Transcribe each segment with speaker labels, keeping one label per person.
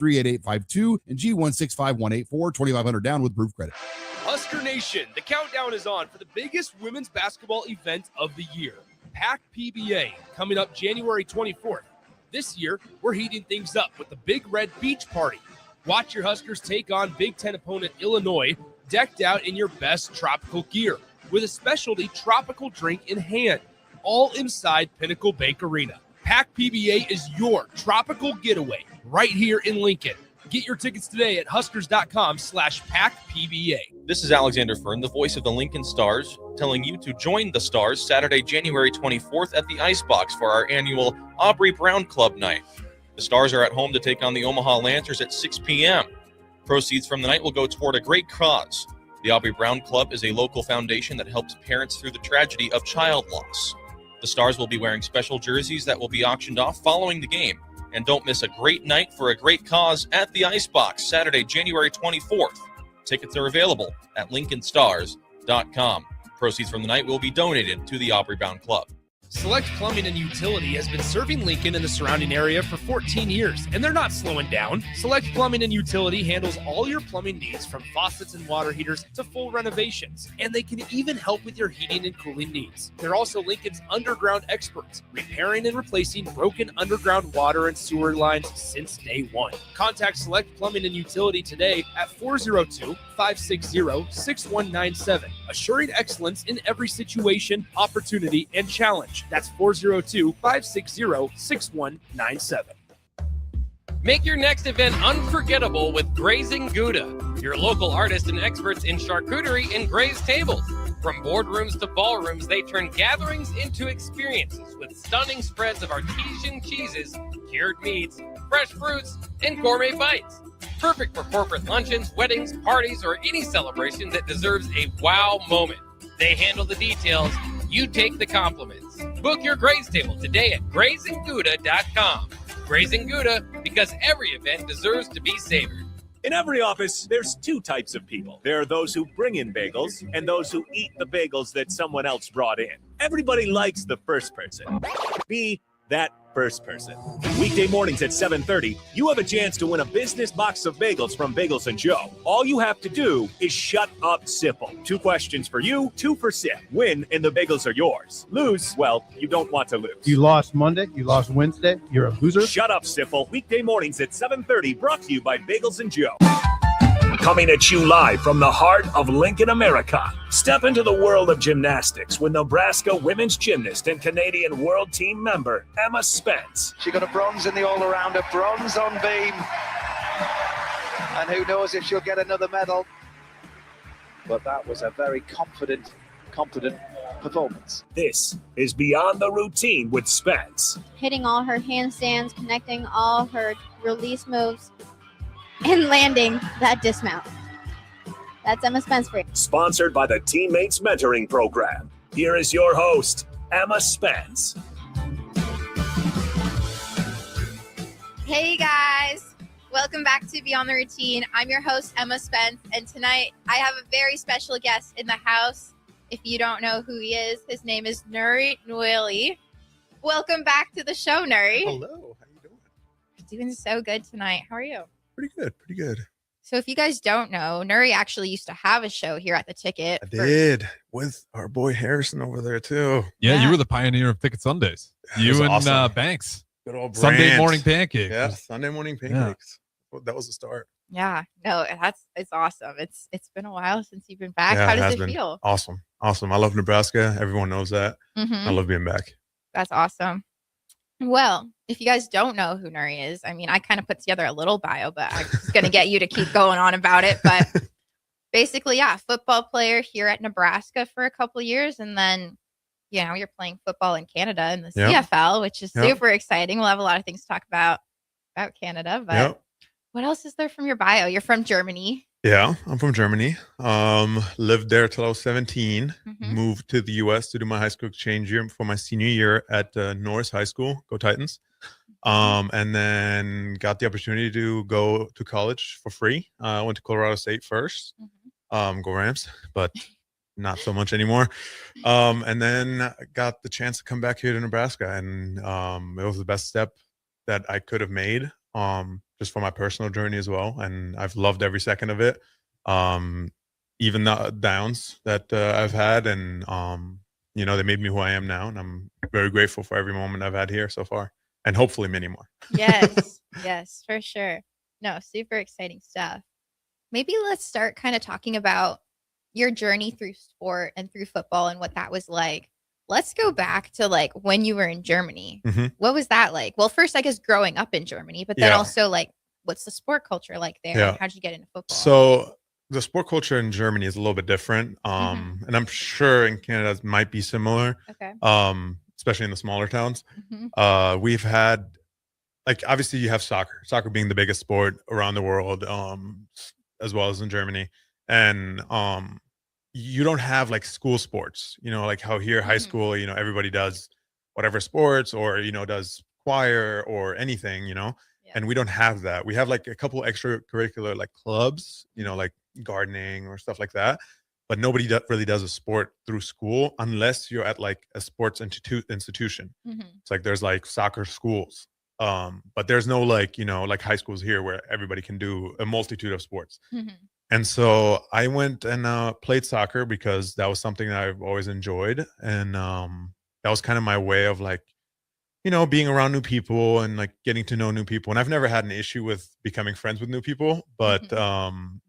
Speaker 1: 38852 and G165-184, 2,500 down with proof credit.
Speaker 2: Husker Nation, the countdown is on for the biggest women's basketball event of the year, PAC PBA, coming up January 24th. This year, we're heating things up with the Big Red Beach Party. Watch your Huskers take on Big Ten opponent Illinois, decked out in your best tropical gear, with a specialty tropical drink in hand, all inside Pinnacle Bank Arena. PAC PBA is your tropical getaway right here in Lincoln. Get your tickets today at huskers.com/PACPBA.
Speaker 3: This is Alexander Fern, the voice of the Lincoln Stars, telling you to join the Stars Saturday, January 24th at the Icebox for our annual Aubrey Brown Club night. The Stars are at home to take on the Omaha Lancers at 6 p.m. Proceeds from the night will go toward a great cause. The Aubrey Brown Club is a local foundation that helps parents through the tragedy of child loss. The Stars will be wearing special jerseys that will be auctioned off following the game. And don't miss a great night for a great cause at the Icebox, Saturday, January 24th. Tickets are available at lincolnstars.com. Proceeds from the night will be donated to the Aubrey Brown Club.
Speaker 2: Select Plumbing and Utility has been serving Lincoln and the surrounding area for 14 years, and they're not slowing down. Select Plumbing and Utility handles all your plumbing needs, from faucets and water heaters to full renovations, and they can even help with your heating and cooling needs. They're also Lincoln's underground experts, repairing and replacing broken underground water and sewer lines since day one. Contact Select Plumbing and Utility today at 402-560-6197, assuring excellence in every situation, opportunity, and challenge. That's 402-560-6197.
Speaker 4: Make your next event unforgettable with Grazing Gouda, your local artists and experts in charcuterie and grazed tables. From boardrooms to ballrooms, they turn gatherings into experiences with stunning spreads of artesian cheeses, cured meats, fresh fruits, and gourmet bites. Perfect for corporate luncheons, weddings, parties, or any celebration that deserves a wow moment. They handle the details. You take the compliments. Book your graze table today at GrazingGouda.com. Grazing Gouda, because every event deserves to be savored.
Speaker 5: In every office, there's two types of people. There are those who bring in bagels and those who eat the bagels that someone else brought in. Everybody likes the first person. Be that first person. Weekday mornings at 7:30, you have a chance to win a business box of bagels from Bagels & Joe. All you have to do is shut up, Sipple. 2 questions for you, 2 for Sip. Win, and the bagels are yours. Lose, well, you don't want to lose.
Speaker 6: You lost Monday, you lost Wednesday, you're a loser.
Speaker 5: Shut up, Sipple. Weekday mornings at 7:30, brought to you by Bagels & Joe. Coming at you live from the heart of Lincoln, America. Step into the world of gymnastics with Nebraska women's gymnast and Canadian world team member Emma Spence.
Speaker 7: She got a bronze in the all-arounder, bronze on beam. And who knows if she'll get another medal. But that was a very confident performance.
Speaker 5: This is Beyond the Routine with Spence.
Speaker 8: Hitting all her handstands, connecting all her release moves, and landing that dismount. That's Emma Spence for you.
Speaker 5: Sponsored by the Teammates Mentoring Program. Here is your host, Emma Spence.
Speaker 9: Hey guys, welcome back to Beyond the Routine. I'm your host, Emma Spence, and tonight I have a very special guest in the house. If you don't know who he is, his name is Nouredin Nouili. Welcome back to the show, Nuri.
Speaker 10: Hello, how you doing?
Speaker 9: Doing so good tonight. How are you?
Speaker 10: Pretty good.
Speaker 9: So if you guys don't know, Nuri actually used to have a show here at the Ticket.
Speaker 10: I did, with our boy Harrison over there too.
Speaker 11: Yeah, you were the pioneer of Ticket Sundays. You and
Speaker 10: awesome.
Speaker 11: Banks.
Speaker 10: Good old
Speaker 11: Sunday morning pancakes.
Speaker 10: Yeah, Sunday morning pancakes. Well, that was the start.
Speaker 9: Yeah, no, it's awesome. It's been a while since you've been back.
Speaker 10: Yeah,
Speaker 9: How does it feel?
Speaker 10: Awesome. I love Nebraska. Everyone knows that.
Speaker 9: Mm-hmm.
Speaker 10: I love being back.
Speaker 9: That's awesome. Well, if you guys don't know who Nuri is, I mean, I kind of put together a little bio, but I'm just going to get you to keep going on about it. But basically, yeah, football player here at Nebraska for a couple of years. And then, you know, you're playing football in Canada in the CFL, which is super exciting. We'll have a lot of things to talk about Canada. But what else is there from your bio? You're from Germany.
Speaker 10: Yeah, I'm from Germany. Lived there till I was 17.
Speaker 9: Mm-hmm.
Speaker 10: Moved to the U.S. to do my high school exchange year for my senior year at Norris High School. Go Titans. And then got the opportunity to go to college for free. I went to Colorado State first.
Speaker 9: Mm-hmm.
Speaker 10: Go Rams, but not so much anymore. And then got the chance to come back here to Nebraska, and it was the best step that I could have made. just for my personal journey as well. And I've loved every second of it. Even the downs that I've had, and they made me who I am now, and I'm very grateful for every moment I've had here so far, and hopefully many more.
Speaker 9: Yes, yes, for sure. No, super exciting stuff. Maybe let's start kind of talking about your journey through sport and through football and what that was like. Let's go back to like when you were in Germany.
Speaker 10: Mhm.
Speaker 9: What was that like? Well, first, I guess growing up in Germany, but then
Speaker 10: Yeah.
Speaker 9: also like, what's the sport culture like there?
Speaker 10: Yeah.
Speaker 9: And how'd you get into football?
Speaker 10: So the sport culture in Germany is a little bit different.
Speaker 9: Mhm.
Speaker 10: And I'm sure in Canada it might be similar.
Speaker 9: Okay.
Speaker 10: Especially in the smaller towns.
Speaker 9: Mhm.
Speaker 10: We've had, like, obviously you have soccer being the biggest sport around the world, as well as in Germany. And you don't have like school sports, like how here high
Speaker 9: Mhm.
Speaker 10: school, everybody does whatever sports, or does choir or anything,
Speaker 9: Yeah.
Speaker 10: and we don't have that. We have like a couple extracurricular like clubs,
Speaker 9: Mhm.
Speaker 10: like gardening or stuff like that, but nobody really does a sport through school unless you're at like a sports institution.
Speaker 9: Mhm.
Speaker 10: It's like there's like soccer schools, but there's no like like high schools here where everybody can do a multitude of sports.
Speaker 9: Mhm.
Speaker 10: And so I went and played soccer because that was something that I've always enjoyed. And that was kind of my way of like, being around new people and like getting to know new people. And I've never had an issue with becoming friends with new people, but
Speaker 9: Mhm.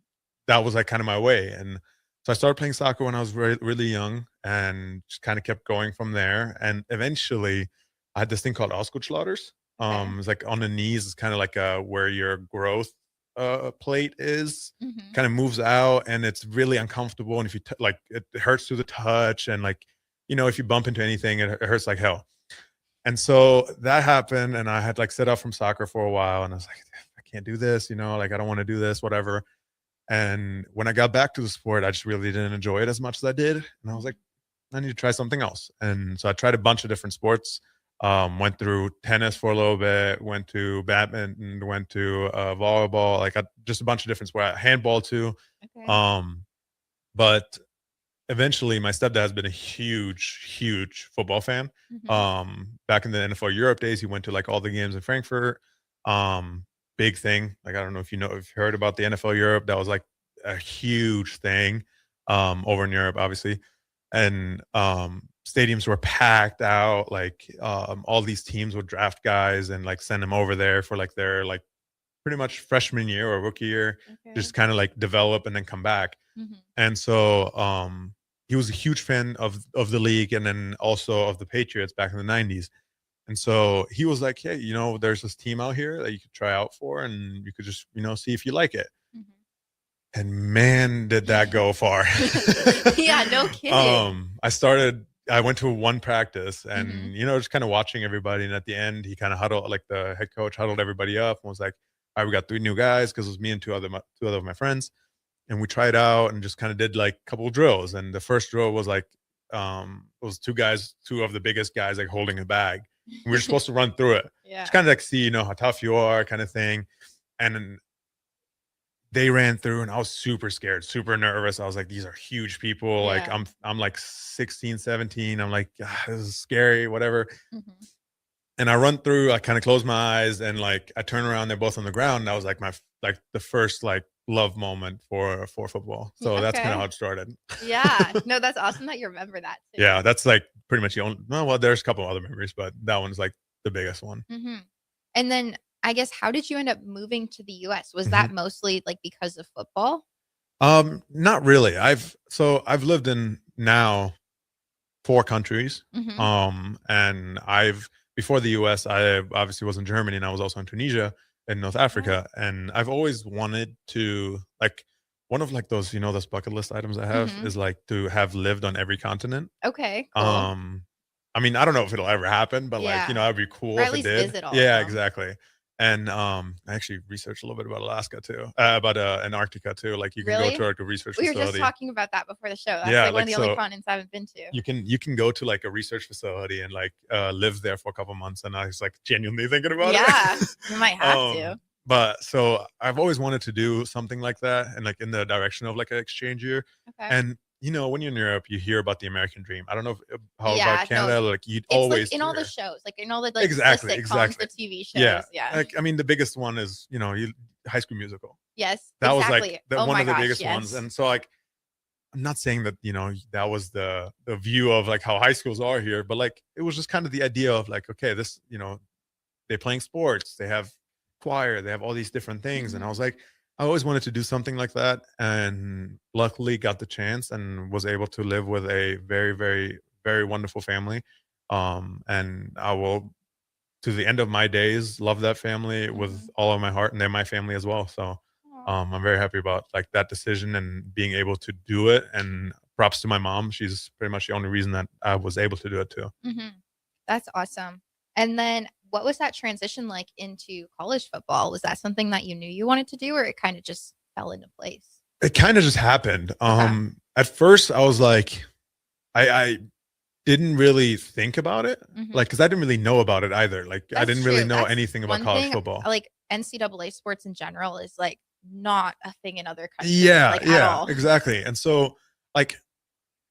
Speaker 10: that was like kind of my way. And so I started playing soccer when I was really young, and just kind of kept going from there. And eventually I had this thing called Auskurzschlauders.
Speaker 9: Okay.
Speaker 10: It's like on the knees. It's kind of like where your growth plate is,
Speaker 9: Mhm.
Speaker 10: kind of moves out, and it's really uncomfortable. And if you like, it hurts to the touch, and like, if you bump into anything, it hurts like hell. And so that happened, and I had like set up from soccer for a while, and I was like, I can't do this, like I don't want to do this, whatever. And when I got back to the sport, I just really didn't enjoy it as much as I did. And I was like, I need to try something else. And so I tried a bunch of different sports. Went through tennis for a little bit, went to badminton, went to volleyball, like just a bunch of different sports, handball too.
Speaker 9: Okay.
Speaker 10: But eventually my stepdad has been a huge football fan.
Speaker 9: Mhm.
Speaker 10: Back in the NFL Europe days, he went to like all the games in Frankfurt. Big thing. Like, I don't know if if you've heard about the NFL Europe, that was like a huge thing over in Europe, obviously. And stadiums were packed out. Like all these teams would draft guys and like send them over there for like their like pretty much freshman year or rookie year,
Speaker 9: Okay.
Speaker 10: just kind of like develop and then come back.
Speaker 9: Mhm.
Speaker 10: And so he was a huge fan of the league, and then also of the Patriots back in the 90s. And so he was like, hey, there's this team out here that you could try out for, and you could just, see if you like it.
Speaker 9: Mhm.
Speaker 10: And man, did that go far.
Speaker 9: Yeah, no kidding.
Speaker 10: I went to one practice, and,
Speaker 9: Mhm.
Speaker 10: just kind of watching everybody. And at the end, he kind of huddled, like the head coach huddled everybody up and was like, all right, we got 3 new guys, because it was me and two other of my friends. And we tried out and just kind of did like a couple of drills. And the first drill was like, it was two of the biggest guys, like holding a bag. And we were supposed to run through it.
Speaker 9: Yeah.
Speaker 10: Just kind of like see, how tough you are, kind of thing. And they ran through, and I was super scared, super nervous. I was like, these are huge people. Like
Speaker 9: Yeah.
Speaker 10: I'm like 16, 17. I'm like, this is scary, whatever.
Speaker 9: Mhm.
Speaker 10: And I run through, I kind of close my eyes, and like I turn around, they're both on the ground. And that was like the first like love moment for football. So that's kind of
Speaker 9: Okay.
Speaker 10: how it started.
Speaker 9: Yeah. No, that's awesome that you remember that too.
Speaker 10: Yeah, that's like pretty much the only, well, there's a couple other memories, but that one's like the biggest one.
Speaker 9: Mhm. And then I guess how did you end up moving to the US? Was
Speaker 10: Mhm.
Speaker 9: that mostly like because of football?
Speaker 10: Not really. I've lived in now 4 countries.
Speaker 9: Mhm.
Speaker 10: And before the US, I obviously was in Germany, and I was also in Tunisia in North Africa. And I've always wanted to, like, one of like those, those bucket list items I have
Speaker 9: Mhm.
Speaker 10: is like to have lived on every continent.
Speaker 9: Okay, cool.
Speaker 10: I mean, I don't know if it'll ever happen, but like,
Speaker 9: Yeah.
Speaker 10: that'd be cool
Speaker 9: Or
Speaker 10: if
Speaker 9: at
Speaker 10: it
Speaker 9: least
Speaker 10: did.
Speaker 9: visit all
Speaker 10: Yeah,
Speaker 9: of them.
Speaker 10: exactly. And I actually researched a little bit about Alaska too, about Antarctica too. Like you can
Speaker 9: Really?
Speaker 10: go to like a research
Speaker 9: We were
Speaker 10: facility.
Speaker 9: just talking about that before the show. That's
Speaker 10: Yeah,
Speaker 9: like one of
Speaker 10: like,
Speaker 9: the only
Speaker 10: so
Speaker 9: continents I haven't been to.
Speaker 10: you can go to like a research facility and like live there for a couple months. And I was like genuinely thinking about
Speaker 9: Yeah,
Speaker 10: it.
Speaker 9: you might have to.
Speaker 10: But so I've always wanted to do something like that, and like in the direction of like an exchange year.
Speaker 9: Okay.
Speaker 10: And when you're in Europe, you hear about the American dream. I don't know how
Speaker 9: Yeah,
Speaker 10: about Canada.
Speaker 9: no,
Speaker 10: Like you'd
Speaker 9: It's
Speaker 10: always
Speaker 9: like in all the
Speaker 10: hear.
Speaker 9: shows, like in all the like
Speaker 10: Exactly,
Speaker 9: the sitcoms,
Speaker 10: exactly.
Speaker 9: the TV shows. Yeah.
Speaker 10: Like I mean, the biggest one is High School Musical.
Speaker 9: Yes.
Speaker 10: That was
Speaker 9: exactly.
Speaker 10: like
Speaker 9: Oh
Speaker 10: one
Speaker 9: my
Speaker 10: of the
Speaker 9: gosh,
Speaker 10: biggest
Speaker 9: yes.
Speaker 10: ones, and so like I'm not saying that that was the view of like how high schools are here, but like it was just kind of the idea of like, okay, this they're playing sports, they have choir, they have all these different things, and I was like, I always wanted to do something like that, and luckily got the chance and was able to live with a very, very, very wonderful family. And I will, to the end of my days, love that family with all of my heart, and they're my family as well. So I'm very happy about like that decision and being able to do it. And props to my mom; she's pretty much the only reason that I was able to do it too.
Speaker 9: That's awesome. And then what was that transition like into college football? Was that something that you knew you wanted to do, or it kind of just fell into place?
Speaker 10: It kind of just happened. At first I was like, I didn't really think about it, like, because I didn't really know about it either. Like, I didn't really know anything about college football.
Speaker 9: Like NCAA sports in general is like not a thing in other countries.
Speaker 10: Yeah,
Speaker 9: like, at all.
Speaker 10: exactly. And so, like,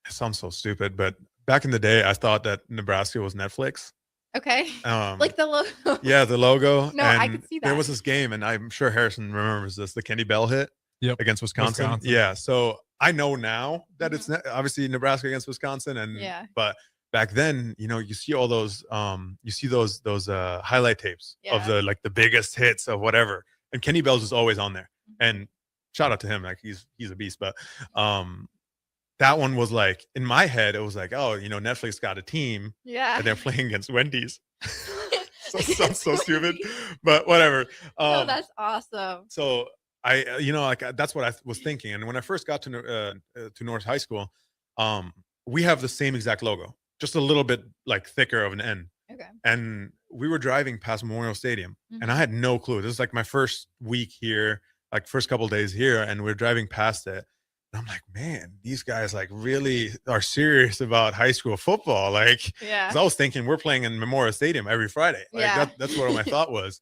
Speaker 10: it sounds so stupid, but back in the day, I thought that Nebraska was Netflix.
Speaker 9: Okay. Like the logo.
Speaker 10: Yeah, the logo.
Speaker 9: No, I could see that.
Speaker 10: There was this game, and I'm sure Harrison remembers this, the Kenny Bell hit against Wisconsin. Yeah. So I know now that it's obviously Nebraska against Wisconsin. And but back then, you see all those those highlight tapes of the biggest hits of whatever. And Kenny Bell's is always on there. And shout out to him. Like he's a beast. But that one was like, in my head, it was like, oh, Netflix got a team.
Speaker 9: Yeah.
Speaker 10: And they're playing against Wendy's. Sounds so stupid, but whatever.
Speaker 9: No, that's awesome.
Speaker 10: So I, that's what I was thinking. And when I first got to North High School, we have the same exact logo, just a little bit like thicker of an N.
Speaker 9: Okay.
Speaker 10: And we were driving past Memorial Stadium, and I had no clue. This is like my first week here, like first couple of days here, and we're driving past it. And I'm like, man, these guys like really are serious about high school football. Like, 'cause I was thinking we're playing in Memorial Stadium every Friday. Like that's what my thought was.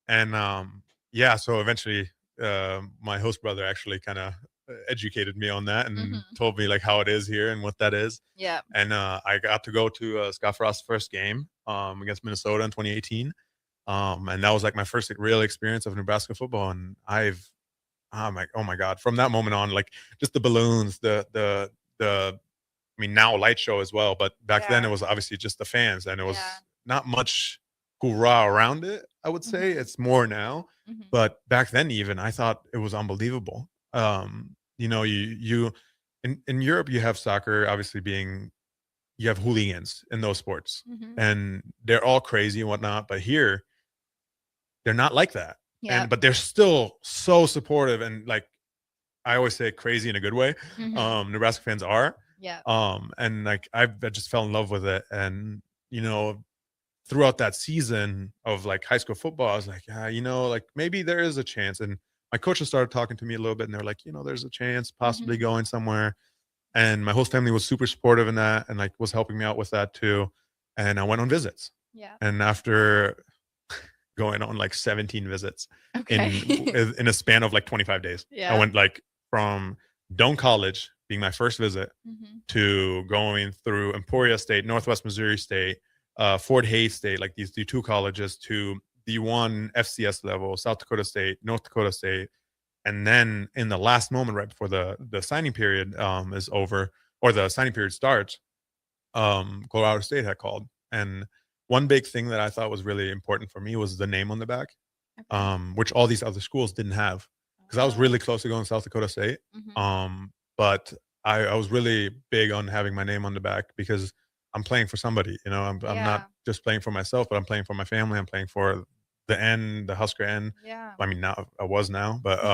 Speaker 10: And so eventually my host brother actually kind of educated me on that and told me like how it is here and what that is.
Speaker 9: Yeah.
Speaker 10: And I got to go to Scott Frost's first game against Minnesota in 2018. And that was like my first real experience of Nebraska football. And I'm like, oh my God, from that moment on, like just the balloons, the I mean, now light show as well, but back then it was obviously just the fans, and it was not much hoorah around it, I would say. It's more now, but back then even I thought it was unbelievable. You in Europe, you have soccer obviously you have hooligans in those sports, and they're all crazy and whatnot, but here they're not like that. But they're still so supportive, and like I always say, crazy in a good way. Nebraska fans are.
Speaker 9: Yeah.
Speaker 10: And like I just fell in love with it, and throughout that season of like high school football, I was like, like maybe there is a chance. And my coaches started talking to me a little bit, and they're like, there's a chance possibly going somewhere. And my whole family was super supportive in that, and like was helping me out with that too. And I went on visits.
Speaker 9: Yeah.
Speaker 10: And after going on like 17 visits in a span of like 25 days. I went like from Doane College being my first visit to going through Emporia State, Northwest Missouri State, Fort Hays State, like these two colleges, to the one FCS level, South Dakota State, North Dakota State. And then in the last moment, right before the signing period is over, or the signing period starts, Colorado State had called. And one big thing that I thought was really important for me was the name on the back, which all these other schools didn't have, because I was really close to going to South Dakota State. But I was really big on having my name on the back, because I'm playing for somebody. I'm not just playing for myself, but I'm playing for my family. I'm playing for the Husker N.
Speaker 9: Yeah.
Speaker 10: I mean, now I was now, but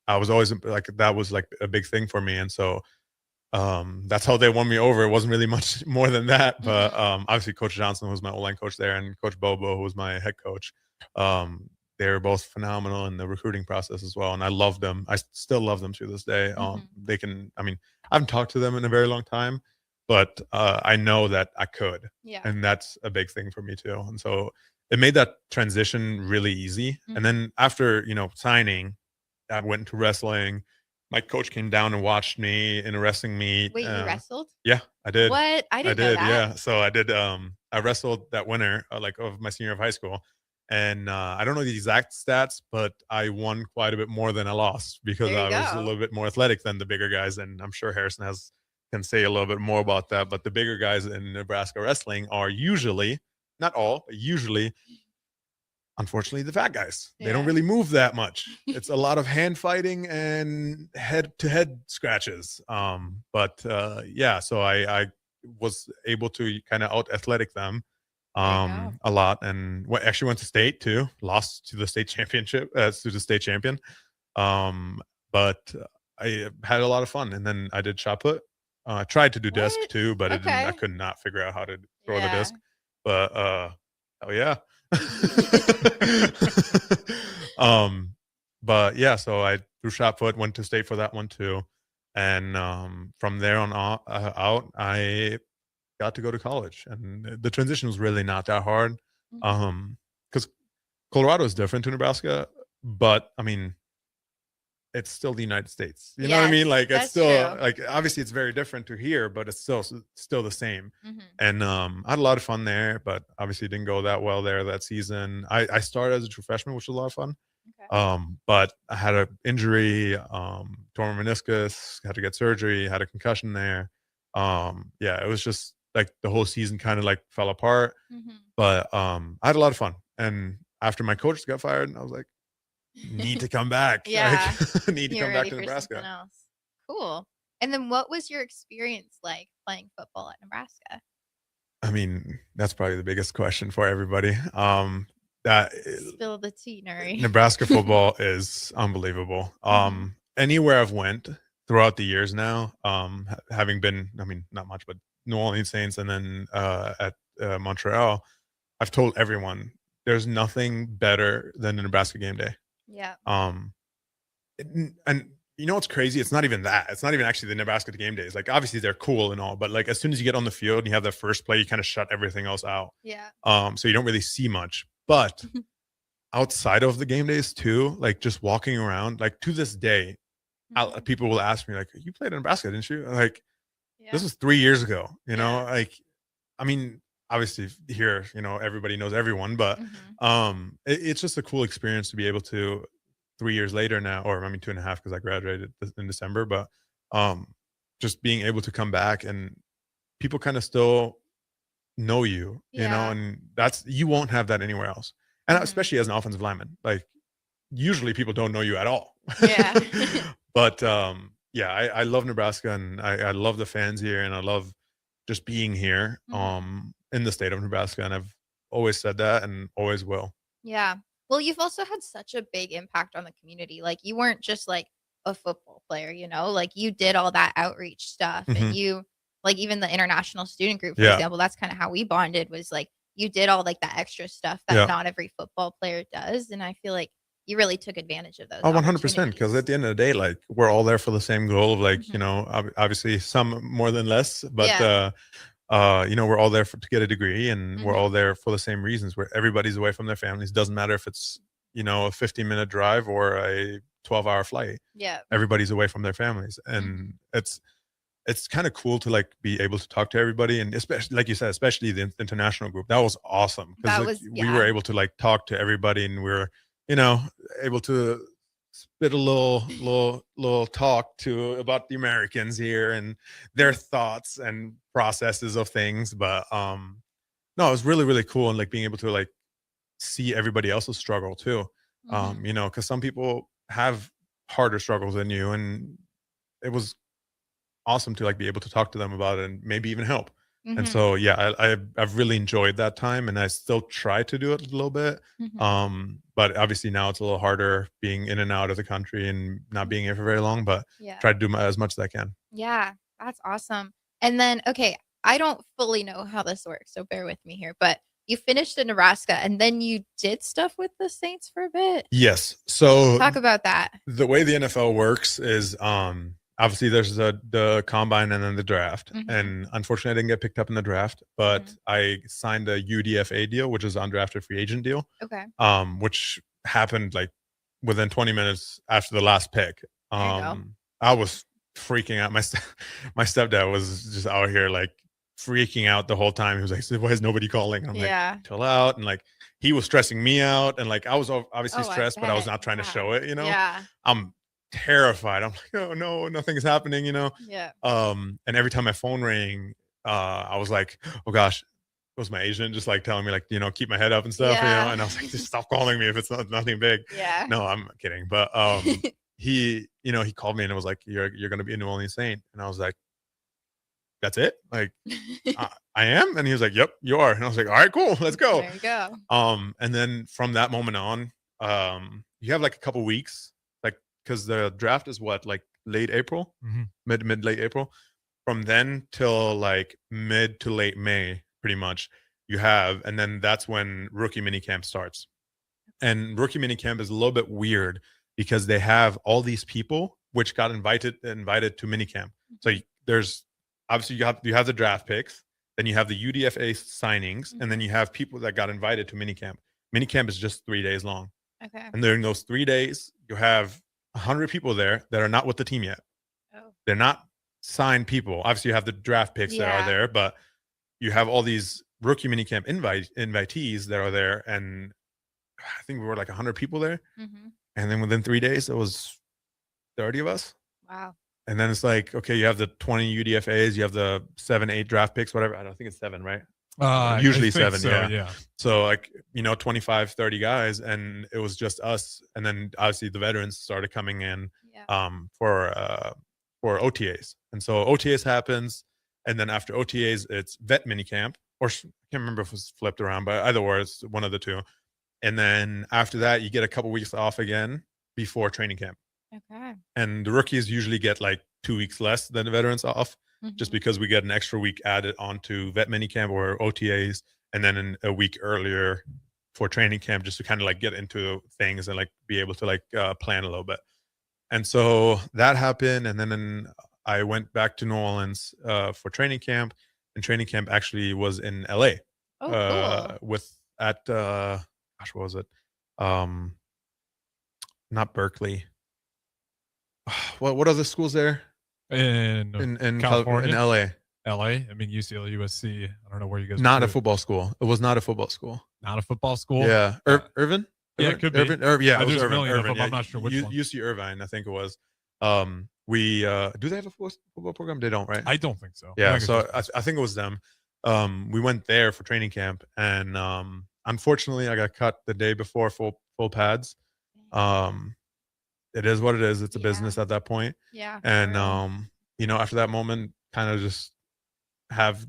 Speaker 10: I was always like, that was like a big thing for me. And so that's how they won me over. It wasn't really much more than that, but obviously Coach Johnson was my O-line coach there, and Coach Bobo, who was my head coach. They were both phenomenal in the recruiting process as well, and I loved them. I still love them to this day. They can, I haven't talked to them in a very long time, but I know that I could, and that's a big thing for me too. And so it made that transition really easy. And then after signing, I went into wrestling. my coach came down and watched me in a wrestling meet.
Speaker 9: Wait, you wrestled?
Speaker 10: Yeah, I did.
Speaker 9: What? I didn't know that.
Speaker 10: Yeah. So I did. I wrestled that winter, like of my senior of high school, and I don't know the exact stats, but I won quite a bit more than I lost because
Speaker 9: There you
Speaker 10: I was a
Speaker 9: go.
Speaker 10: little bit more athletic than the bigger guys, and I'm sure Harrison can say a little bit more about that. But the bigger guys in Nebraska wrestling are usually, not all, but usually, unfortunately, the fat guys. They don't
Speaker 9: Yeah.
Speaker 10: really move that much. It's a lot of hand fighting and head to head scratches. Yeah, so I was able to kind of out athletic them a lot, and actually went to state too. Lost to the state championship, to the state champion. But I had a lot of fun, and then I did shot put. I tried to do disc too, but I could not figure out how to throw the disc. But oh yeah. But yeah, so I threw shot put, went to state for that one too, and from there on out, I got to go to college, and the transition was really not that hard, because Colorado is different to Nebraska, but I mean, it's still the United States. You know what I mean? Like it's still like obviously it's very different to here, but it's still the same. And I had a lot of fun there, but obviously didn't go that well there that season. I started as a true freshman, which was a lot of fun. But I had an injury, tore my meniscus, had to get surgery, had a concussion there. Yeah, it was just like the whole season kind of like fell apart. But I had a lot of fun. And after my coach got fired, I was like, need to come back.
Speaker 9: Yeah.
Speaker 10: Need to come back to Nebraska.
Speaker 9: Cool. And then what was your experience like playing football at Nebraska?
Speaker 10: I mean, that's probably the biggest question for everybody.
Speaker 9: Spill the tea, Nuri.
Speaker 10: Nebraska football is unbelievable. Anywhere I've went throughout the years now, having been, I mean, not much, but New Orleans Saints and then at Montreal, I've told everyone there's nothing better than the Nebraska game day.
Speaker 9: Yeah.
Speaker 10: And you know what's crazy? It's not even that. It's not even actually the Nebraska game days. Like obviously they're cool and all, but like as soon as you get on the field and you have that first play, you kind of shut everything else out.
Speaker 9: Yeah.
Speaker 10: So you don't really see much. But outside of the game days too, like just walking around, like to this day, people will ask me like, "You played in Nebraska, didn't you?" Like, this was 3 years ago. You know, like, I mean, obviously here, you know, everybody knows everyone, but it's just a cool experience to be able to 3 years later now, or I mean 2.5 because I graduated in December, but just being able to come back and people kind of still know you, you know, and you won't have that anywhere else. And especially as an offensive lineman, like usually people don't know you at all.
Speaker 9: Yeah.
Speaker 10: But yeah, I love Nebraska, and I love the fans here, and I love just being here in the state of Nebraska, and I've always said that and always will.
Speaker 9: Yeah. Well, you've also had such a big impact on the community. Like you weren't just like a football player, you know, like you did all that outreach stuff and you like even the international student group, for example, that's kind of how we bonded, was like you did all like that extra stuff that not every football player does. And I feel like you really took advantage of those.
Speaker 10: Oh, 100%. Because at the end of the day, like we're all there for the same goal of like, you know, obviously some more than less, but you know, we're all there to get a degree, and we're all there for the same reasons, where everybody's away from their families. Doesn't matter if it's, you know, a 15-minute drive or a 12-hour flight.
Speaker 9: Yeah.
Speaker 10: Everybody's away from their families. And it's kind of cool to like be able to talk to everybody, and especially like you said, especially the international group. That was awesome because like, we were able to like talk to everybody, and we were, you know, able to spit a little talk about the Americans here and their thoughts and processes of things. But no, it was really, really cool, and like being able to like see everybody else's struggle too. You know, because some people have harder struggles than you, and it was awesome to like be able to talk to them about it and maybe even help. And so yeah, I've really enjoyed that time, and I still try to do it a little bit. But obviously now it's a little harder being in and out of the country and not being here for very long, but try to do as much as I can.
Speaker 9: Yeah, that's awesome. And then okay, I don't fully know how this works, so bear with me here, but you finished in Nebraska and then you did stuff with the Saints for a bit.
Speaker 10: Yes. So
Speaker 9: talk about that.
Speaker 10: The way the NFL works is obviously there's the combine and then the draft. And unfortunately I didn't get picked up in the draft, but I signed a UDFA deal, which is undrafted free agent deal.
Speaker 9: Okay.
Speaker 10: Which happened like within 20 minutes after the last pick. I was freaking out. My stepdad was just out here like freaking out the whole time. He was like, "So why is nobody calling?" I'm like, "Chill out." And like he was stressing me out, and like I was obviously stressed, but I was not trying to show it.
Speaker 9: Yeah.
Speaker 10: I'm terrified. I'm like, "Oh no, nothing's happening."
Speaker 9: Yeah.
Speaker 10: And every time my phone rang, I was like, "Oh gosh." It was my agent just like telling me like, keep my head up and stuff, and I was like, just stop calling me if it's nothing big.
Speaker 9: Yeah.
Speaker 10: No, I'm kidding. But he called me and it was like, you're going to be a New Orleans Saint. And I was like, that's it? Like, I am? And he was like, yep, you are. And I was like, all right, cool, let's go.
Speaker 9: There you go.
Speaker 10: And then from that moment on, you have like a couple weeks, like, because the draft is what, like late April, mid late April. From then till like mid to late May, pretty much you have, and then that's when rookie minicamp starts. And rookie minicamp is a little bit weird because they have all these people which got invited to minicamp. So there's obviously you have the draft picks, then you have the UDFA signings, and then you have people that got invited to minicamp. Minicamp is just 3 days long.
Speaker 9: Okay.
Speaker 10: And during those 3 days, you have 100 people there that are not with the team yet.
Speaker 9: Oh.
Speaker 10: They're not signed people. Obviously, you have the draft picks that are there, but you have all these rookie minicamp invitees that are there, and I think we were like 100 people there. And then within 3 days, it was 30 of us.
Speaker 9: Wow.
Speaker 10: And then it's like, okay, you have the 20 UDFAs, you have the 7, 8 draft picks, whatever. I don't think it's 7, right? Usually 7,
Speaker 11: so.
Speaker 10: So like, 25, 30 guys, and it was just us. And then obviously the veterans started coming in for OTAs. And so OTAs happens. And then after OTAs, it's vet minicamp, or I can't remember if it was flipped around, but either way, it's one of the two. And then after that, you get a couple weeks off again before training camp.
Speaker 9: Okay.
Speaker 10: And the rookies usually get like 2 weeks less than the veterans off, just because we get an extra week added onto vet minicamp or OTAs, and then a week earlier for training camp, just to kind of like get into things and like be able to like plan a little bit. And so that happened, and then I went back to New Orleans for training camp, and training camp actually was in LA.
Speaker 9: Oh, cool.
Speaker 10: Gosh, what was it? Not Berkeley. What are the schools there?
Speaker 11: In California,
Speaker 10: in LA.
Speaker 11: LA. I mean, UCLA, USC. I don't know where you guys.
Speaker 10: Not a football school. It was not a football school.
Speaker 11: Not a football school.
Speaker 10: Yeah, Irvin.
Speaker 11: Yeah, it could be.
Speaker 10: Yeah, it was
Speaker 11: There's a
Speaker 10: Irvin.
Speaker 11: million of
Speaker 10: Irvin.
Speaker 11: them. I'm not sure which one.
Speaker 10: UC Irvine, I think it was. We do they have a football program? They don't, right?
Speaker 11: I don't think so.
Speaker 10: Yeah, so I think it was them. We went there for training camp, and unfortunately, I got cut the day before full pads. It is what it is. It's a business at that point.
Speaker 9: Yeah.
Speaker 10: And after that moment, kind of just have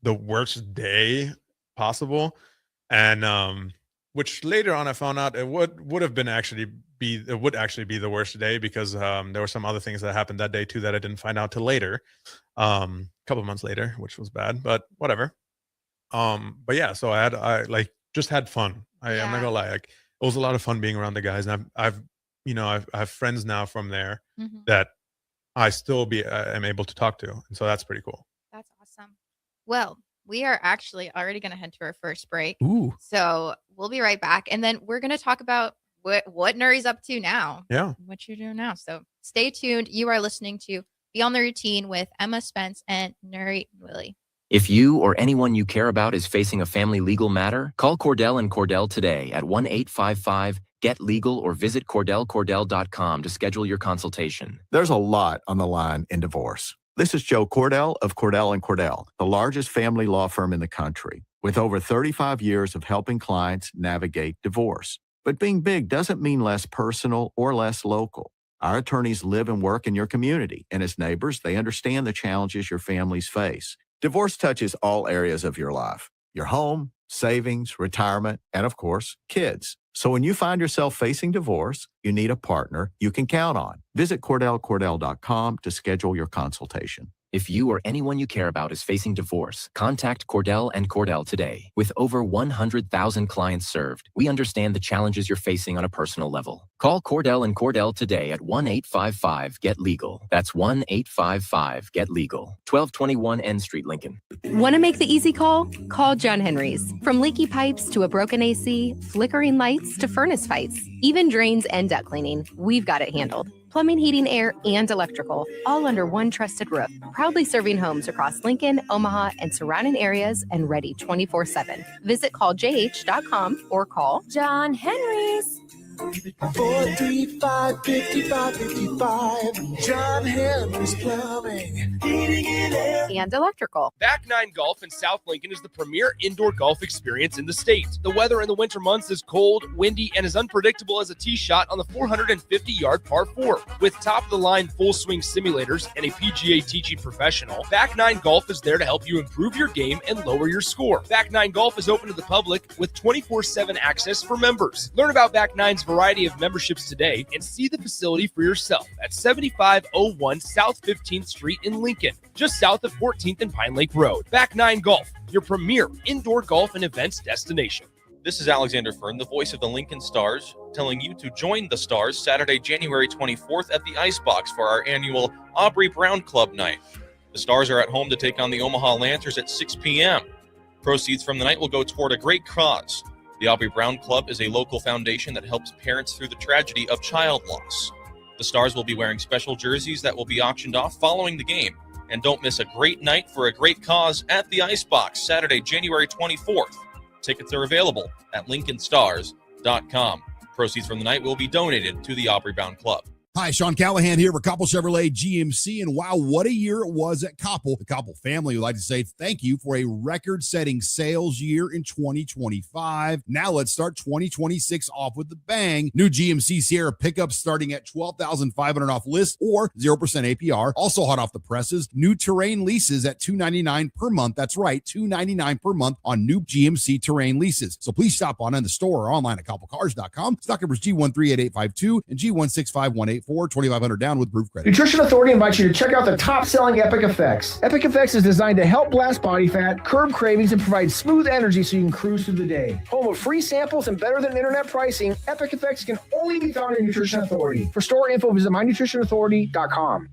Speaker 10: the worst day possible, and which later on I found out it would actually be the worst day, because there were some other things that happened that day too that I didn't find out till later, a couple of months later, which was bad, but whatever. But yeah, so I just had fun. I'm not gonna lie, like it was a lot of fun being around the guys, and I have friends now from there that I still am able to talk to, and so that's pretty cool.
Speaker 9: That's awesome. Well, we are actually already going to head to our first break.
Speaker 11: Ooh.
Speaker 9: So we'll be right back, and then we're going to talk about what Nouri's up to now.
Speaker 10: Yeah.
Speaker 9: What you're doing now. So stay tuned. You are listening to Beyond the Routine with Emma Spence and Nouredin Nouili.
Speaker 12: If you or anyone you care about is facing a family legal matter, call Cordell and Cordell today at 1-855-GET-LEGAL or visit CordellCordell.com to schedule your consultation.
Speaker 13: There's a lot on the line in divorce. This is Joe Cordell of Cordell & Cordell, the largest family law firm in the country, with over 35 years of helping clients navigate divorce. But being big doesn't mean less personal or less local. Our attorneys live and work in your community, and as neighbors, they understand the challenges your families face. Divorce touches all areas of your life: your home, savings, retirement, and of course, kids. So when you find yourself facing divorce, you need a partner you can count on. Visit CordellCordell.com to schedule your consultation.
Speaker 12: If you or anyone you care about is facing divorce, contact Cordell and Cordell today. With over 100,000 clients served, we understand the challenges you're facing on a personal level. Call Cordell and Cordell today at 1-855-GET-LEGAL. That's 1-855-GET-LEGAL. 1221 N Street, Lincoln.
Speaker 14: Want to make the easy call? Call John Henry's. From leaky pipes to a broken AC, flickering lights to furnace fights, even drains and duct cleaning, we've got it handled. Plumbing, heating, air, and electrical, all under one trusted roof. Proudly serving homes across Lincoln, Omaha, and surrounding areas and ready 24/7. Visit calljh.com or call
Speaker 15: John Henry's.
Speaker 16: 435-5555. John Henry's Plumbing, Heating and Air.
Speaker 14: and electrical.
Speaker 2: Back Nine Golf in South Lincoln is the premier indoor golf experience in the state. The weather in the winter months is cold, windy, and as unpredictable as a tee shot on the 450-yard par 4. With top-of-the-line full-swing simulators and a PGA teaching professional, Back Nine Golf is there to help you improve your game and lower your score. Back Nine Golf is open to the public with 24/7 access for members. Learn about Back Nine's variety of memberships today and see the facility for yourself at 7501 South 15th Street in Lincoln, just south of 14th and Pine Lake Road. Back Nine Golf, your premier indoor golf and events destination.
Speaker 3: This is Alexander Fern, the voice of the Lincoln Stars, telling you to join the Stars Saturday, January 24th at the Icebox for our annual Aubrey Brown Club night. The Stars are at home to take on the Omaha Lancers at 6 p.m. Proceeds from the night will go toward a great cause. The Aubrey Brown Club is a local foundation that helps parents through the tragedy of child loss. The Stars will be wearing special jerseys that will be auctioned off following the game. And don't miss a great night for a great cause at the Icebox, Saturday, January 24th. Tickets are available at lincolnstars.com. Proceeds from the night will be donated to the Aubrey Brown Club.
Speaker 1: Hi, Sean Callahan here for Koppel Chevrolet GMC, and wow, what a year it was at Koppel. The Koppel family would like to say thank you for a record-setting sales year in 2025. Now let's start 2026 off with the bang. New GMC Sierra pickups starting at $12,500 off list or 0% APR. Also hot off the presses, new Terrain leases at $299 per month. That's right, $299 per month on new GMC Terrain leases. So please stop on in the store or online at koppelcars.com. Stock numbers G138852 and G16518. 2,500 down with proof credit.
Speaker 17: Nutrition Authority invites you to check out the top-selling Epic Effects. Epic Effects is designed to help blast body fat, curb cravings, and provide smooth energy so you can cruise through the day. Home of free samples and better than internet pricing, Epic Effects can only be found in Nutrition Authority. For store info, visit mynutritionauthority.com.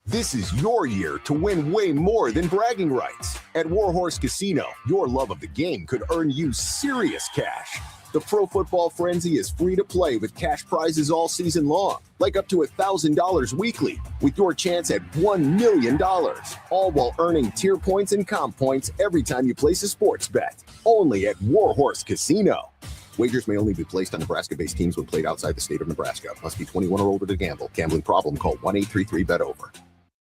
Speaker 18: This is your year to win way more than bragging rights. At Warhorse Casino, your love of the game could earn you serious cash. The Pro Football Frenzy is free to play with cash prizes all season long, like up to $1,000 weekly, with your chance at $1 million, all while earning tier points and comp points every time you place a sports bet. Only at Warhorse Casino. Wagers may only be placed on Nebraska-based teams when played outside the state of Nebraska. Must be 21 or older to gamble. Gambling problem? Call 1-833-BET-OVER.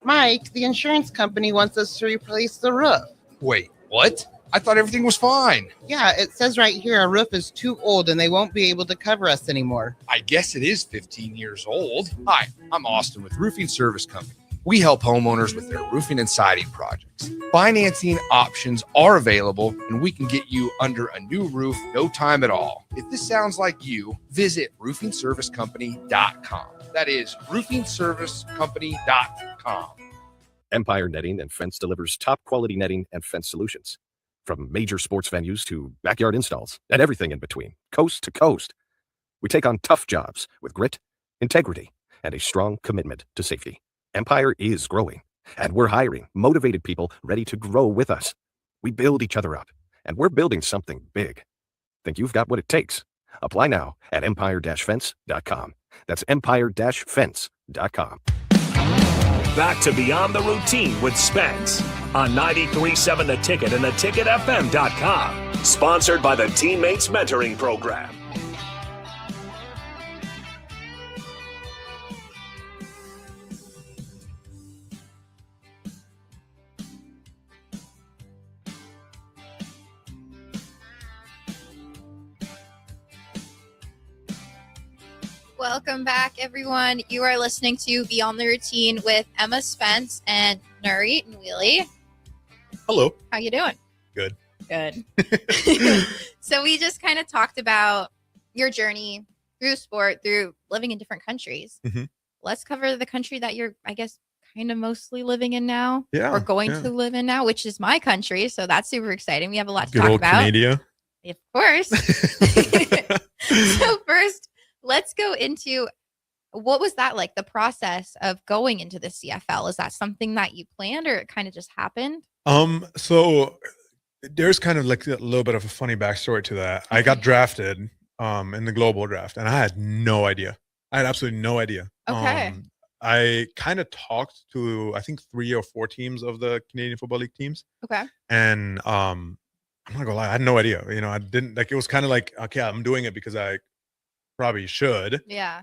Speaker 19: Mike, the insurance company wants us to replace the roof.
Speaker 20: Wait, what? I thought everything was fine.
Speaker 19: Yeah, it says right here our roof is too old and they won't be able to cover us anymore.
Speaker 20: I guess it is 15 years old. Hi, I'm Austin with Roofing Service Company. We help homeowners with their roofing and siding projects. Financing options are available and we can get you under a new roof no time at all. If this sounds like you, visit roofingservicecompany.com. That is roofingservicecompany.com.
Speaker 21: Empire Netting and Fence delivers top quality netting and fence solutions. From major sports venues to backyard installs and everything in between, coast to coast. We take on tough jobs with grit, integrity, and a strong commitment to safety. Empire is growing, and we're hiring motivated people ready to grow with us. We build each other up, and we're building something big. Think you've got what it takes? Apply now at empire-fence.com. That's empire-fence.com.
Speaker 5: Back to Beyond the Routine with Spence on 93.7 The Ticket and theticketfm.com. Sponsored by the Teammates Mentoring Program.
Speaker 9: Welcome back, everyone. You are listening to Beyond the Routine with Emma Spence and Nouredin Nouili.
Speaker 10: Hello.
Speaker 9: How you doing?
Speaker 10: Good.
Speaker 9: Good. So we just kind of talked about your journey through sport, through living in different countries.
Speaker 10: Mm-hmm.
Speaker 9: Let's cover the country that you're, I guess, kind of mostly living in now.
Speaker 10: Yeah,
Speaker 9: or going to live in now, which is my country. So that's super exciting. We have a lot to
Speaker 10: Good
Speaker 9: talk
Speaker 10: old
Speaker 9: about.
Speaker 10: Canada.
Speaker 9: Of course. So first, let's go into what was that like, the process of going into the CFL? Is that something that you planned or it kind of just happened?
Speaker 10: So there's kind of like a little bit of a funny backstory to that. I got drafted in the global draft and I had no idea. I had absolutely no idea.
Speaker 9: Okay.
Speaker 10: I kind of talked to, I think, 3 or 4 teams of the Canadian Football League teams.
Speaker 9: Okay.
Speaker 10: And I'm not gonna lie, I had no idea. I didn't like. It was kind of like, okay, I'm doing it because I probably should.
Speaker 9: Yeah.